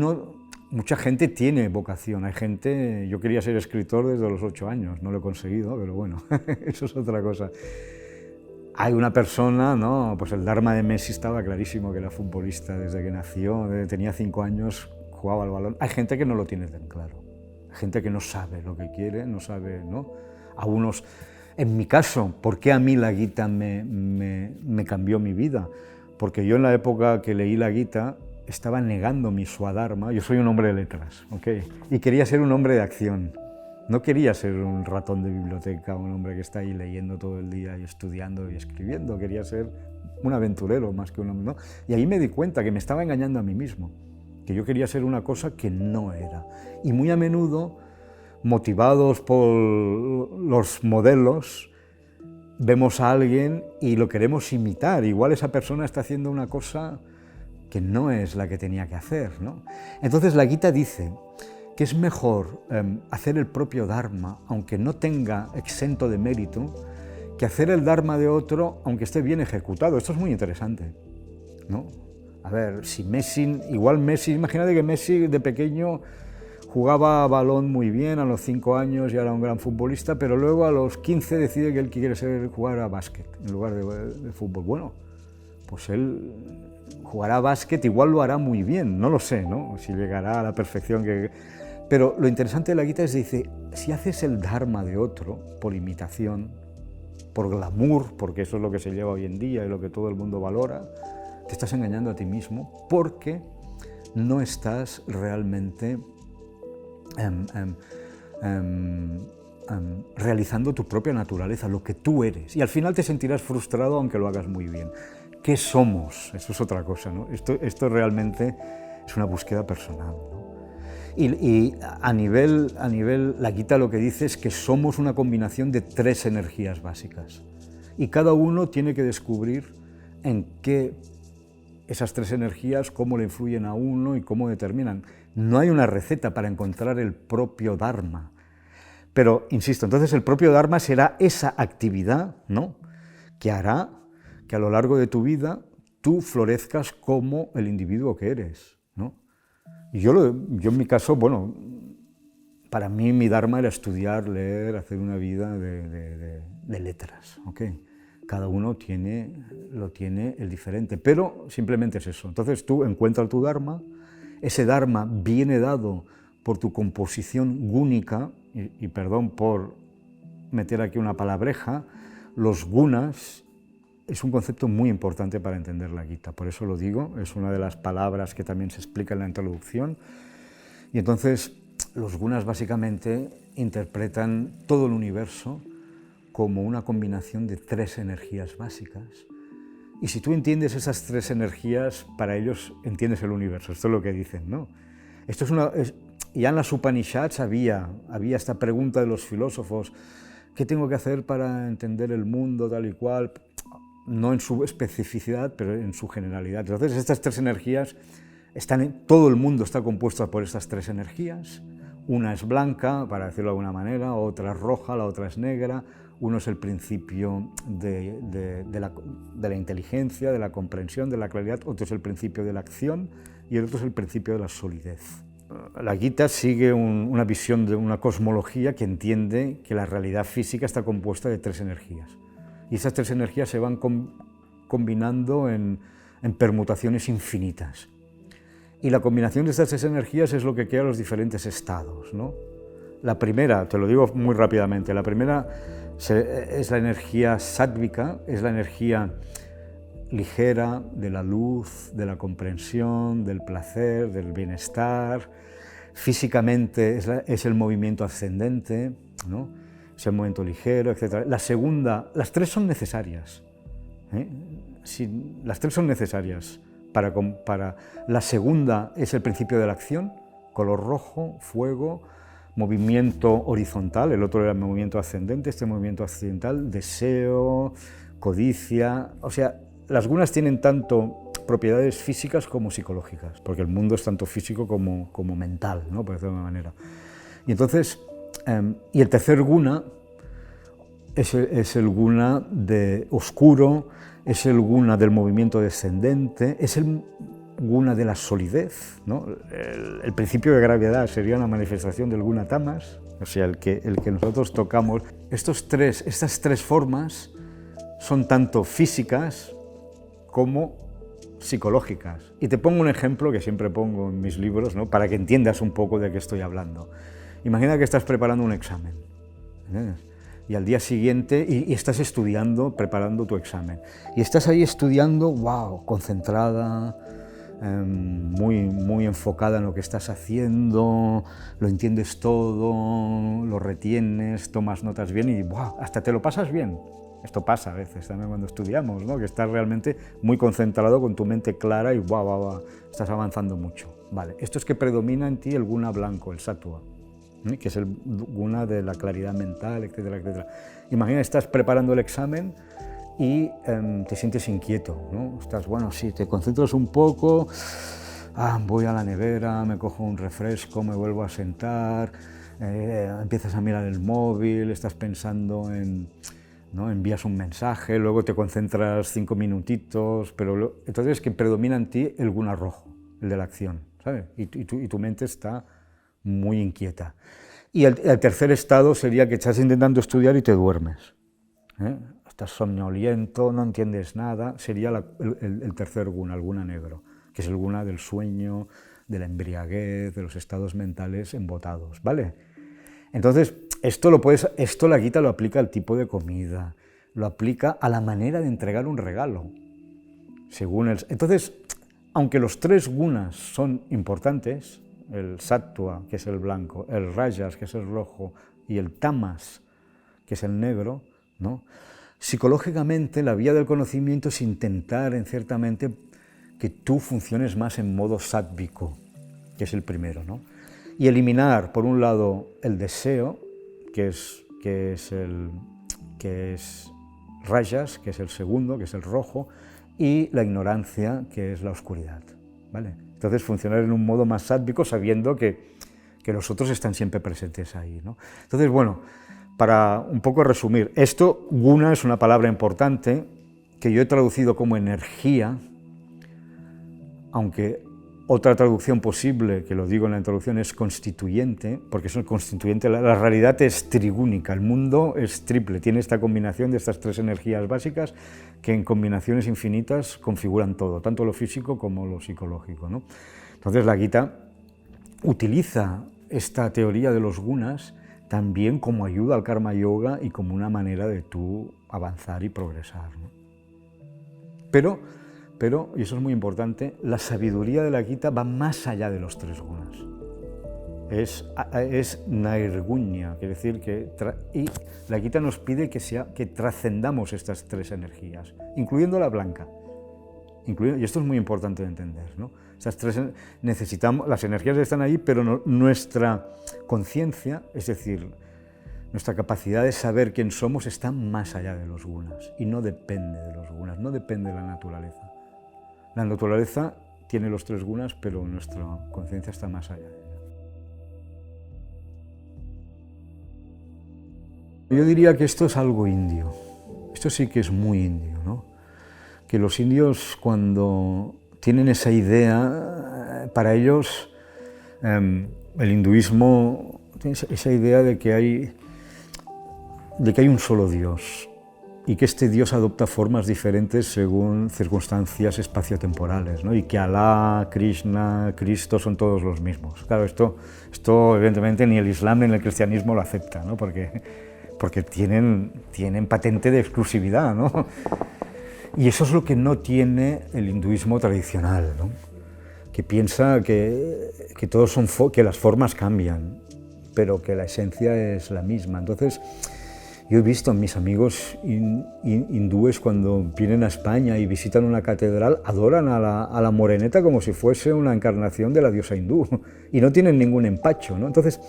mucha gente tiene vocación. Hay gente, yo quería ser escritor desde los 8 años, no lo he conseguido, pero bueno, eso es otra cosa. Hay una persona, ¿no? Pues el dharma de Messi estaba clarísimo, que era futbolista desde que nació, tenía 5 años, jugaba al balón. Hay gente que no lo tiene tan claro, hay gente que no sabe lo que quiere, no sabe, ¿no? En mi caso, ¿por qué a mí la Gita me cambió mi vida? Porque yo en la época que leí la Gita estaba negando mi swadharma. Yo soy un hombre de letras, ¿ok? Y quería ser un hombre de acción. No quería ser un ratón de biblioteca, un hombre que está ahí leyendo todo el día y estudiando y escribiendo. Quería ser un aventurero más que un hombre, ¿no? Y ahí me di cuenta que me estaba engañando a mí mismo, que yo quería ser una cosa que no era. Y muy a menudo, motivados por los modelos, vemos a alguien y lo queremos imitar. Igual esa persona está haciendo una cosa que no es la que tenía que hacer, ¿no? Entonces la Gita dice que es mejor hacer el propio dharma, aunque no tenga exento de mérito, que hacer el dharma de otro, aunque esté bien ejecutado. Esto es muy interesante, ¿no? A ver, si Messi, imagínate que Messi de pequeño jugaba a balón muy bien, a los 5 años ya era un gran futbolista, pero luego a los 15 decide que él quiere jugar a básquet en lugar de fútbol. Bueno, pues él jugará a básquet, igual lo hará muy bien, no lo sé, ¿no? Si llegará a la perfección que... Pero lo interesante de la Gita es, dice, si haces el dharma de otro por imitación, por glamour, porque eso es lo que se lleva hoy en día y lo que todo el mundo valora, te estás engañando a ti mismo porque no estás realmente realizando tu propia naturaleza, lo que tú eres. Y al final te sentirás frustrado aunque lo hagas muy bien. ¿Qué somos? Eso es otra cosa, ¿no? Esto realmente es una búsqueda personal, ¿no? Y a nivel, la Gita lo que dice es que somos una combinación de 3 energías básicas. Y cada uno tiene que descubrir en qué esas 3 energías, cómo le influyen a uno y cómo determinan. No hay una receta para encontrar el propio dharma. Pero, insisto, entonces el propio dharma será esa actividad, ¿no?, que hará que a lo largo de tu vida tú florezcas como el individuo que eres, ¿no? Y yo en mi caso, bueno, para mí mi dharma era estudiar, leer, hacer una vida de letras, ¿ok? Cada uno lo tiene el diferente, pero simplemente es eso. Entonces tú encuentras tu dharma, ese dharma viene dado por tu composición gúnica, y perdón por meter aquí una palabreja, los gunas es un concepto muy importante para entender la Gita, por eso lo digo, es una de las palabras que también se explica en la introducción. Y entonces los gunas básicamente interpretan todo el universo como una combinación de 3 energías básicas. Y si tú entiendes esas 3 energías, para ellos entiendes el universo, esto es lo que dicen, ¿no? Esto ya en las Upanishads había esta pregunta de los filósofos, ¿qué tengo que hacer para entender el mundo tal y cual? No en su especificidad, pero en su generalidad. Entonces estas 3 energías, todo el mundo está compuesto por estas 3 energías. Una es blanca, para decirlo de alguna manera, otra es roja, la otra es negra. Uno es el principio de la inteligencia, de la comprensión, de la claridad, otro es el principio de la acción y el otro es el principio de la solidez. La Gita sigue una visión de una cosmología que entiende que la realidad física está compuesta de 3 energías. Y esas 3 energías se van combinando en permutaciones infinitas. Y la combinación de estas 3 energías es lo que crea los diferentes estados, ¿no? La primera, te lo digo muy rápidamente, la primera es la energía sátvica, es la energía ligera de la luz, de la comprensión, del placer, del bienestar. Físicamente es el movimiento ascendente, ¿no? Es el movimiento ligero, etc. La segunda, las 3 son necesarias, ¿eh? Las 3 son necesarias para. La segunda es el principio de la acción, color rojo, fuego, movimiento horizontal, el otro era el movimiento ascendente, este movimiento ascendental, deseo, codicia, o sea, las gunas tienen tanto propiedades físicas como psicológicas, porque el mundo es tanto físico como mental, ¿no? Por decirlo de alguna manera. Y entonces, y el tercer guna es el guna de oscuro, es el guna del movimiento descendente, es el guna de la solidez, ¿no? El principio de gravedad sería una manifestación del guna tamas, o sea, el que nosotros tocamos. Estas tres formas son tanto físicas como psicológicas. Y te pongo un ejemplo que siempre pongo en mis libros, ¿no? Para que entiendas un poco de qué estoy hablando. Imagina que estás preparando un examen, ¿entiendes? Y al día siguiente, y estás estudiando, preparando tu examen. Y estás ahí estudiando, wow, concentrada, muy enfocada en lo que estás haciendo, lo entiendes todo, lo retienes, tomas notas bien y wow, hasta te lo pasas bien. Esto pasa a veces también cuando estudiamos, ¿no? Que estás realmente muy concentrado con tu mente clara y wow, estás avanzando mucho. Vale, esto es que predomina en ti el guna blanco, el sattva, que es el guna de la claridad mental, etcétera, etcétera. Imagina, estás preparando el examen y te sientes inquieto, ¿no? Estás, bueno, sí, te concentras un poco, voy a la nevera, me cojo un refresco, me vuelvo a sentar, empiezas a mirar el móvil, estás pensando ¿no? Envías un mensaje, luego te concentras 5 minutitos, pero entonces que predomina en ti el guna rojo, el de la acción, ¿sabes? Y tu mente está muy inquieta. Y el tercer estado sería que estás intentando estudiar y te duermes, ¿eh? Estás somnoliento, no entiendes nada, sería el tercer guna, el guna negro, que es el guna del sueño, de la embriaguez, de los estados mentales embotados, ¿vale? Entonces, esto la Gita lo aplica al tipo de comida, lo aplica a la manera de entregar un regalo. Entonces, aunque los 3 gunas son importantes, el sattva, que es el blanco, el rajas, que es el rojo, y el tamas, que es el negro, ¿no? Psicológicamente, la vía del conocimiento es intentar, en cierta mente, que tú funciones más en modo sátvico, que es el primero, ¿no? Y eliminar, por un lado, el deseo, que es rajas, que es el segundo, que es el rojo, y la ignorancia, que es la oscuridad, ¿vale? Entonces, funcionar en un modo más sátvico, sabiendo que los otros están siempre presentes ahí, ¿no? Entonces, bueno, para un poco resumir, guna es una palabra importante que yo he traducido como energía, aunque Otra traducción posible, que lo digo en la introducción, es constituyente, porque es un constituyente, la realidad es trigúnica, el mundo es triple, tiene esta combinación de estas tres energías básicas que en combinaciones infinitas configuran todo, tanto lo físico como lo psicológico, ¿no? Entonces la Gita utiliza esta teoría de los gunas también como ayuda al karma yoga y como una manera de tú avanzar y progresar, ¿no? Pero, y eso es muy importante, la sabiduría de la Gita va más allá de los tres gunas. Es nairgunya, quiere decir que y la Gita nos pide que trascendamos estas tres energías, incluyendo la blanca. Y esto es muy importante de entender, ¿no? Estas tres necesitamos, las energías están ahí, pero nuestra conciencia, es decir, nuestra capacidad de saber quién somos está más allá de los gunas y no depende de los gunas, no depende de la naturaleza. La naturaleza tiene los tres gunas, pero nuestra conciencia está más allá de ella. Yo diría que esto es algo indio, esto sí que es muy indio, ¿no? Que los indios cuando tienen esa idea, para ellos el hinduismo tiene esa idea de que hay un solo Dios y que este Dios adopta formas diferentes según circunstancias espaciotemporales, ¿no? Y que Alá, Krishna, Cristo son todos los mismos. Claro, esto evidentemente ni el Islam ni el cristianismo lo acepta, ¿no? Porque tienen patente de exclusividad, ¿no? Y eso es lo que no tiene el hinduismo tradicional, ¿no? Que piensa que que las formas cambian, pero que la esencia es la misma. Entonces, yo he visto a mis amigos hindúes cuando vienen a España y visitan una catedral, adoran a la moreneta como si fuese una encarnación de la diosa hindú y no tienen ningún empacho, ¿no? Entonces,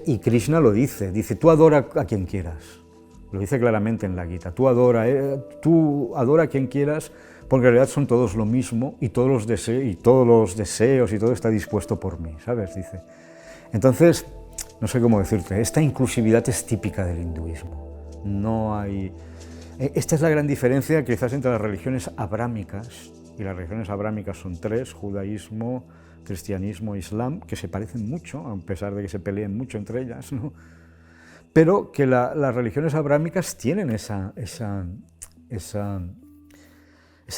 y Krishna lo dice, tú adora a quien quieras, lo dice claramente en la Gita, tú adora a quien quieras, porque en realidad son todos lo mismo y todos los deseos y todo está dispuesto por mí, ¿sabes? Dice. Entonces, no sé cómo decirte, esta inclusividad es típica del hinduismo. No hay... Esta es la gran diferencia quizás entre las religiones abrámicas, y las religiones abrámicas son tres, judaísmo, cristianismo e islam, que se parecen mucho, a pesar de que se peleen mucho entre ellas, ¿no? Pero que las religiones abrámicas tienen ese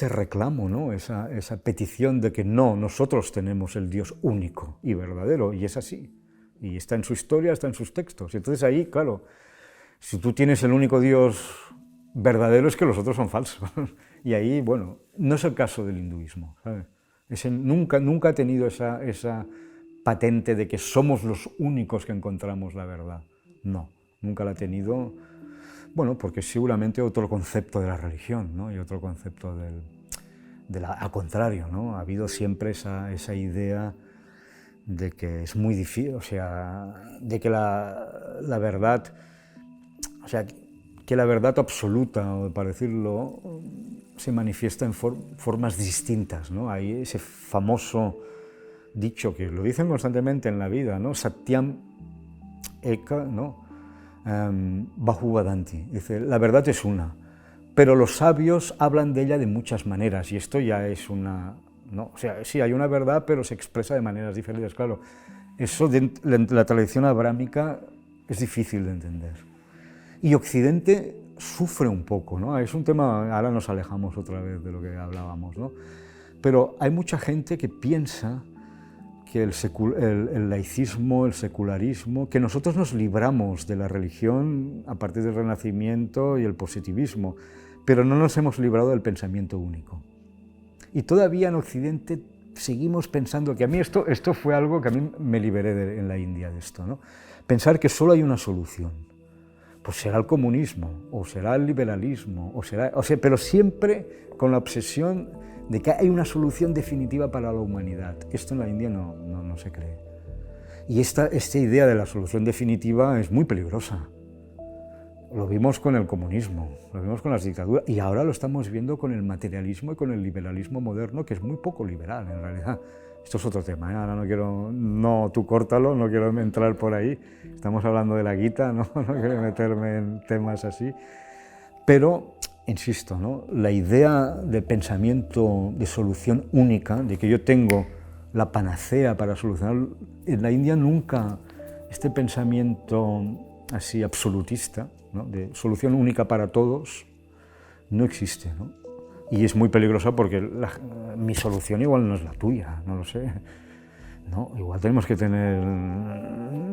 reclamo, ¿no? Esa petición de que no, nosotros tenemos el Dios único y verdadero, y es así. Y está en su historia, está en sus textos. Y entonces ahí, claro, si tú tienes el único Dios verdadero es que los otros son falsos. Y ahí, bueno, no es el caso del hinduismo, ¿sabes? Nunca ha tenido esa patente de que somos los únicos que encontramos la verdad. No, nunca la ha tenido, bueno, porque es seguramente otro concepto de la religión, ¿no? Y otro concepto al contrario, ¿no? Ha habido siempre esa idea de que es muy difícil, o sea, de que la verdad, o sea, que la verdad absoluta, o para decirlo, se manifiesta en formas distintas, ¿no? Hay ese famoso dicho que lo dicen constantemente en la vida, ¿no? Satyam eka, ¿no? Bahuvadanti. Dice, la verdad es una, pero los sabios hablan de ella de muchas maneras, y esto ya es una... ¿no? O sea, sí, hay una verdad, pero se expresa de maneras diferentes, claro. Eso de la tradición abrámica es difícil de entender. Y Occidente sufre un poco, ¿no? Es un tema, ahora nos alejamos otra vez de lo que hablábamos, ¿no? Pero hay mucha gente que piensa que el laicismo, el secularismo, que nosotros nos libramos de la religión a partir del Renacimiento y el positivismo, pero no nos hemos librado del pensamiento único. Y todavía en Occidente seguimos pensando que a mí esto fue algo que a mí me liberé en la India de esto, ¿no? Pensar que solo hay una solución. Pues será el comunismo, o será el liberalismo, pero siempre con la obsesión de que hay una solución definitiva para la humanidad. Esto en la India no se cree. Y esta idea de la solución definitiva es muy peligrosa. Lo vimos con el comunismo, lo vimos con las dictaduras, y ahora lo estamos viendo con el materialismo y con el liberalismo moderno, que es muy poco liberal en realidad. Esto es otro tema, ¿eh? Ahora tú córtalo, no quiero entrar por ahí. Estamos hablando de la Gita, no quiero meterme en temas así. Pero insisto, ¿no? La idea de pensamiento de solución única, de que yo tengo la panacea para solucionar, en la India nunca este pensamiento así absolutista, ¿no? De solución única para todos, no existe, ¿no? Y es muy peligrosa porque mi solución igual no es la tuya, no lo sé. ¿No? Igual tenemos que tener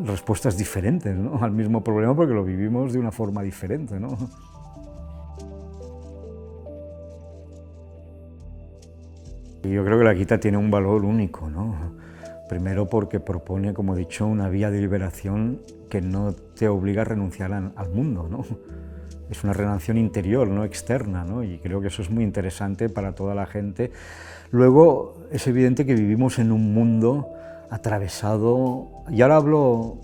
respuestas diferentes, ¿no? Al mismo problema porque lo vivimos de una forma diferente, ¿no? Y yo creo que la Gita tiene un valor único, ¿no? Primero porque propone, como he dicho, una vía de liberación que no te obliga a renunciar al mundo, ¿no? Es una relación interior, no externa, ¿no? Y creo que eso es muy interesante para toda la gente. Luego, es evidente que vivimos en un mundo atravesado, y ahora hablo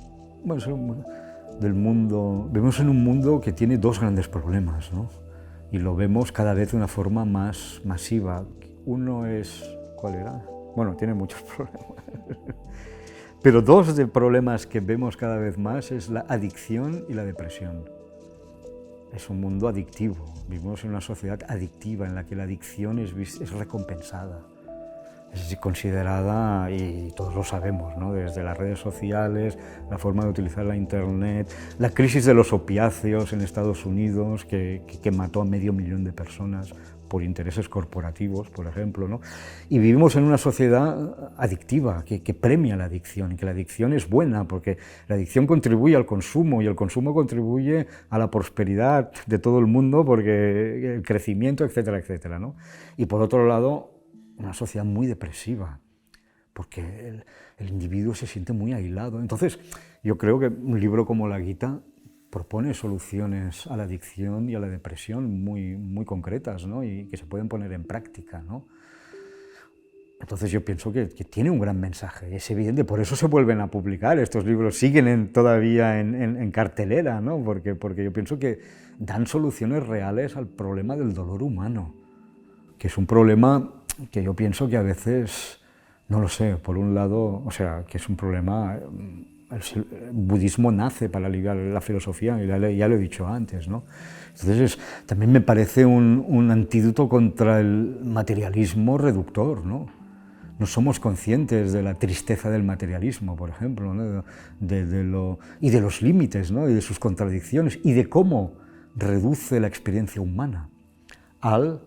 del mundo, vivimos en un mundo que tiene dos grandes problemas, ¿no? Y lo vemos cada vez de una forma más masiva. Uno es, ¿cuál era? Bueno, tiene muchos problemas. Pero dos de problemas que vemos cada vez más es la adicción y la depresión. Es un mundo adictivo, vivimos en una sociedad adictiva en la que la adicción es recompensada, es considerada, y todos lo sabemos, ¿no? Desde las redes sociales, la forma de utilizar la internet, la crisis de los opiáceos en Estados Unidos que mató a 500.000 de personas por intereses corporativos, por ejemplo, ¿no? Y vivimos en una sociedad adictiva que premia la adicción, y que la adicción es buena porque la adicción contribuye al consumo y el consumo contribuye a la prosperidad de todo el mundo porque el crecimiento, etcétera, etcétera, ¿no? Y por otro lado, una sociedad muy depresiva porque el individuo se siente muy aislado. Entonces, yo creo que un libro como la Gita propone soluciones a la adicción y a la depresión muy, muy concretas, ¿no? Y que se pueden poner en práctica, ¿no? Entonces yo pienso que tiene un gran mensaje, es evidente, por eso se vuelven a publicar, estos libros siguen todavía en cartelera, ¿no? Porque yo pienso que dan soluciones reales al problema del dolor humano, que es un problema que yo pienso que a veces, no lo sé, por un lado, o sea, que es un problema. El budismo nace para aliviar la filosofía, y ya lo he dicho antes, ¿no? Entonces también me parece un antídoto contra el materialismo reductor, ¿no? No somos conscientes de la tristeza del materialismo, por ejemplo, ¿no? Y de los límites, ¿no? Y de sus contradicciones, y de cómo reduce la experiencia humana al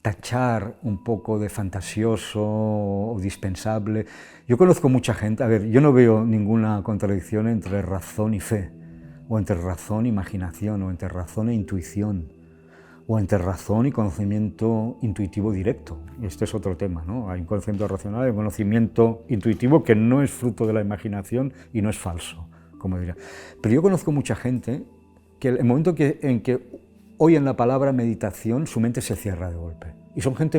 tachar un poco de fantasioso o dispensable. Yo conozco mucha gente, a ver, yo no veo ninguna contradicción entre razón y fe, o entre razón e imaginación, o entre razón e intuición, o entre razón y conocimiento intuitivo directo. Y este es otro tema, ¿no? Hay un concepto racional, hay un conocimiento intuitivo que no es fruto de la imaginación y no es falso, como diría. Pero yo conozco mucha gente que el momento en que oyen la palabra meditación, su mente se cierra de golpe. Y son gente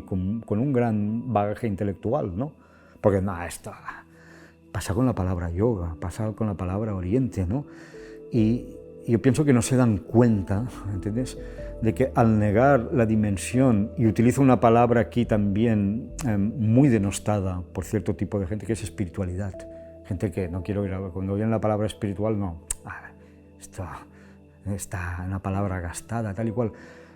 con un gran bagaje intelectual, ¿no? Porque no, esto pasa con la palabra yoga, pasa con la palabra oriente, ¿no? Y yo pienso que no se dan cuenta, ¿entiendes?, de que al negar la dimensión, y utilizo una palabra aquí también muy denostada por cierto tipo de gente, que es espiritualidad. Gente que no quiero ir a... Cuando oyen la palabra espiritual, no, esto está una palabra gastada, tal y cual,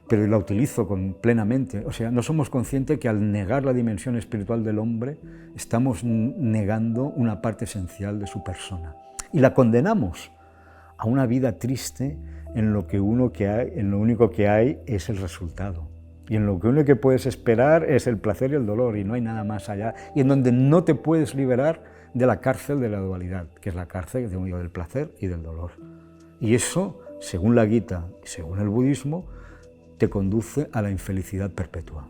pero la utilizo plenamente. O sea, no somos conscientes que al negar la dimensión espiritual del hombre, estamos negando una parte esencial de su persona. Y la condenamos a una vida triste en lo único que hay es el resultado. Y en lo único que puedes esperar es el placer y el dolor, y no hay nada más allá. Y en donde no te puedes liberar de la cárcel de la dualidad, que es la cárcel del placer y del dolor. Y eso, según la Gita y según el budismo, te conduce a la infelicidad perpetua,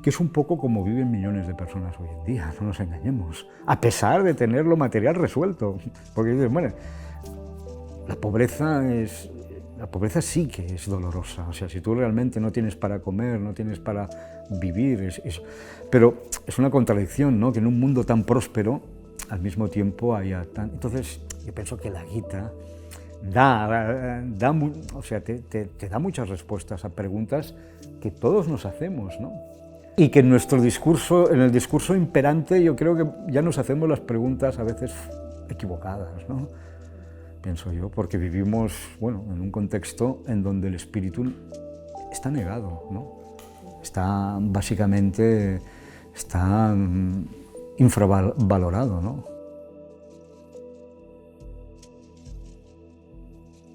que es un poco como viven millones de personas hoy en día, no nos engañemos, a pesar de tener lo material resuelto. Porque dices, bueno, la pobreza sí que es dolorosa, o sea, si tú realmente no tienes para comer, no tienes para vivir, pero es una contradicción, ¿no? Que en un mundo tan próspero, al mismo tiempo haya tan... Entonces, yo pienso que la Gita o sea, te da muchas respuestas a preguntas que todos nos hacemos, ¿no? Y que en el discurso imperante, yo creo que ya nos hacemos las preguntas a veces equivocadas, ¿no? Pienso yo, porque vivimos, bueno, en un contexto en donde el espíritu está negado, ¿no? Está básicamente infravalorado, ¿no?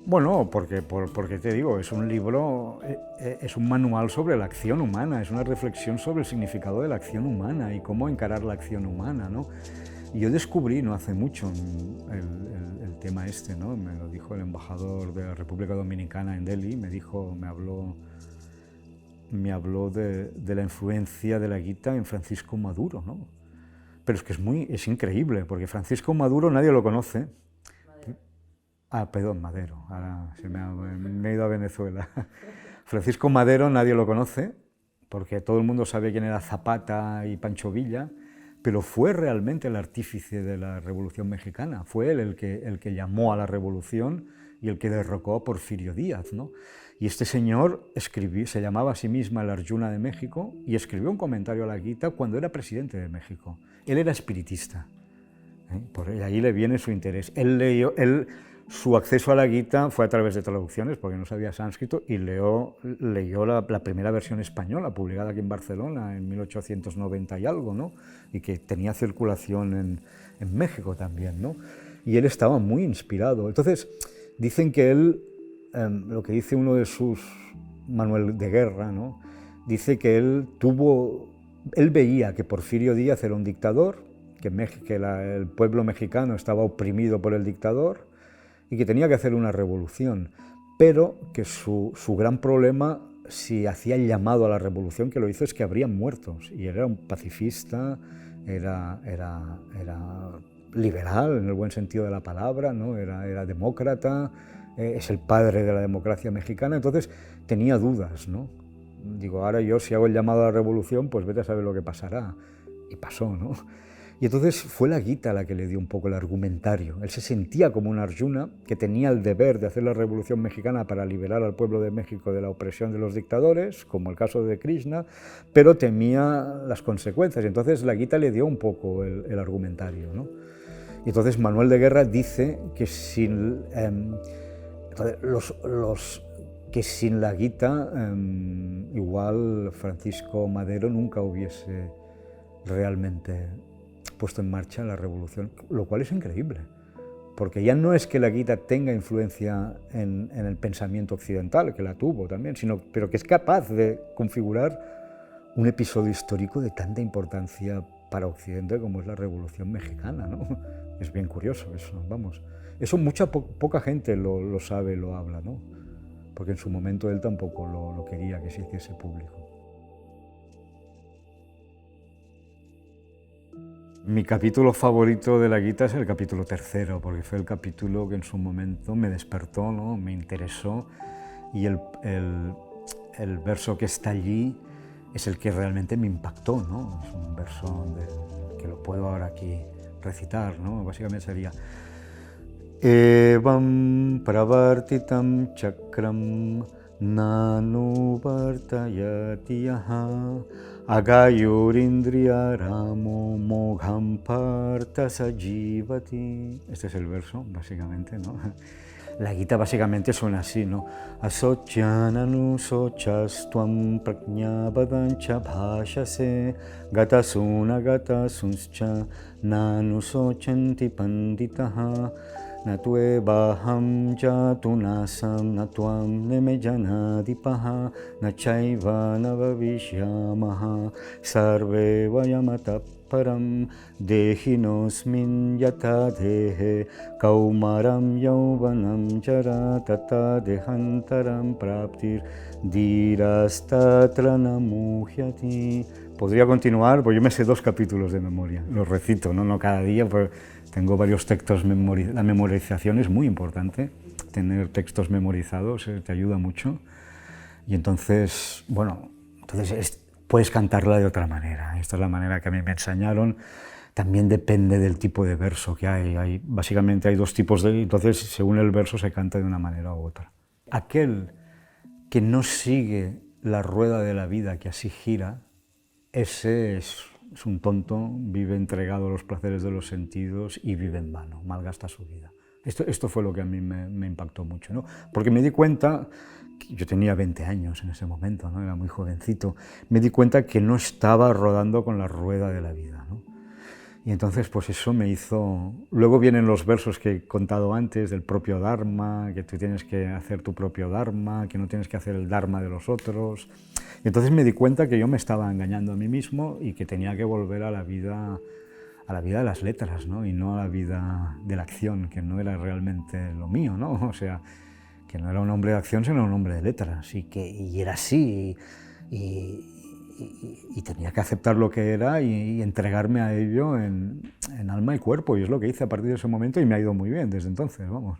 Bueno, porque te digo, es un libro, es un manual sobre la acción humana, es una reflexión sobre el significado de la acción humana y cómo encarar la acción humana, ¿no? Y yo descubrí no hace mucho el tema este, ¿no? Me lo dijo el embajador de la República Dominicana en Delhi, me habló de la influencia de la Gita en Francisco Maduro, ¿no? Pero es que es increíble, porque Francisco Maduro nadie lo conoce. Perdón, Madero, ahora me he ido a Venezuela. Francisco Madero nadie lo conoce, porque todo el mundo sabe quién era Zapata y Pancho Villa, pero fue realmente el artífice de la Revolución Mexicana, fue él el que llamó a la revolución y el que derrocó a Porfirio Díaz, ¿no? Y este señor se llamaba a sí misma el Arjuna de México y escribió un comentario a la Gita cuando era presidente de México. Él era espiritista, por ahí le viene su interés. Su acceso a la Gita fue a través de traducciones, porque no sabía sánscrito, y leyó la primera versión española, publicada aquí en Barcelona en 1890 y algo, ¿no? Y que tenía circulación en México también, ¿no? Y él estaba muy inspirado. Entonces, dicen que él, lo que dice uno de sus, Manuel de Guerra, ¿no? Dice que él veía que Porfirio Díaz era un dictador, que el pueblo mexicano estaba oprimido por el dictador, y que tenía que hacer una revolución, pero que su gran problema, si hacía el llamado a la revolución, que lo hizo, es que habrían muertos, y era un pacifista, era liberal en el buen sentido de la palabra, ¿no? Era demócrata, es el padre de la democracia mexicana, entonces tenía dudas, ¿no? Digo, ahora yo si hago el llamado a la revolución, pues vete a saber lo que pasará, y pasó, ¿no? Y entonces fue la Gita la que le dio un poco el argumentario. Él se sentía como un Arjuna que tenía el deber de hacer la revolución mexicana para liberar al pueblo de México de la opresión de los dictadores, como el caso de Krishna, pero temía las consecuencias. Entonces la Gita le dio un poco el argumentario, ¿no? Y entonces Manuel de Guerra dice que sin la Gita igual Francisco Madero nunca hubiese realmente puesto en marcha la revolución, lo cual es increíble, porque ya no es que la Gita tenga influencia en el pensamiento occidental, que la tuvo también, pero que es capaz de configurar un episodio histórico de tanta importancia para Occidente como es la Revolución Mexicana, ¿no? Es bien curioso eso, vamos. Eso poca gente lo sabe, lo habla, ¿no? Porque en su momento él tampoco lo quería que se hiciese público. Mi capítulo favorito de la Gita es el capítulo 3, porque fue el capítulo que en su momento me despertó, ¿no? Me interesó, y el verso que está allí es el que realmente me impactó, ¿no? Es un verso que lo puedo ahora aquí recitar, ¿no? Básicamente sería Evam pravartitam chakram nanuvartayati yaha agayurindriya ramo mogham parta sajivati. Este es el verso, básicamente, ¿no? La Gita básicamente suena así, ¿no? Asocyananu sochastuam prajñabhadancha bhashase gatasuna gatasunscha nanu sochanti panditaha natuebaham jatunasam natuam nemejanadipaha nachaiva navavishyamaha sarve vayamata param dehinosmin yata dehe kaumaram yauvanam jara tata dehantaram praptir dirastatra namuhyati. Podría continuar, pues yo me sé 2 capítulos de memoria, los recito, no cada día, pues tengo varios textos, la memorización es muy importante, tener textos memorizados te ayuda mucho, y entonces, bueno, puedes cantarla de otra manera. Esta es la manera que a mí me enseñaron. También depende del tipo de verso que hay. Básicamente hay 2 tipos entonces según el verso se canta de una manera u otra. Aquel que no sigue la rueda de la vida que así gira, ese es un tonto, vive entregado a los placeres de los sentidos y vive en vano, malgasta su vida. Esto fue lo que a mí me impactó mucho, ¿no? Porque me di cuenta, que yo tenía 20 años en ese momento, ¿no? Era muy jovencito, me di cuenta que no estaba rodando con la rueda de la vida, ¿no? Y entonces pues eso me hizo... Luego vienen los versos que he contado antes del propio Dharma, que tú tienes que hacer tu propio Dharma, que no tienes que hacer el Dharma de los otros. Y entonces me di cuenta que yo me estaba engañando a mí mismo y que tenía que volver a la vida de las letras, ¿no? Y no a la vida de la acción, que no era realmente lo mío, ¿no? O sea, que no era un hombre de acción, sino un hombre de letras, y era así, y tenía que aceptar lo que era y entregarme a ello en alma y cuerpo, y es lo que hice a partir de ese momento y me ha ido muy bien desde entonces, vamos.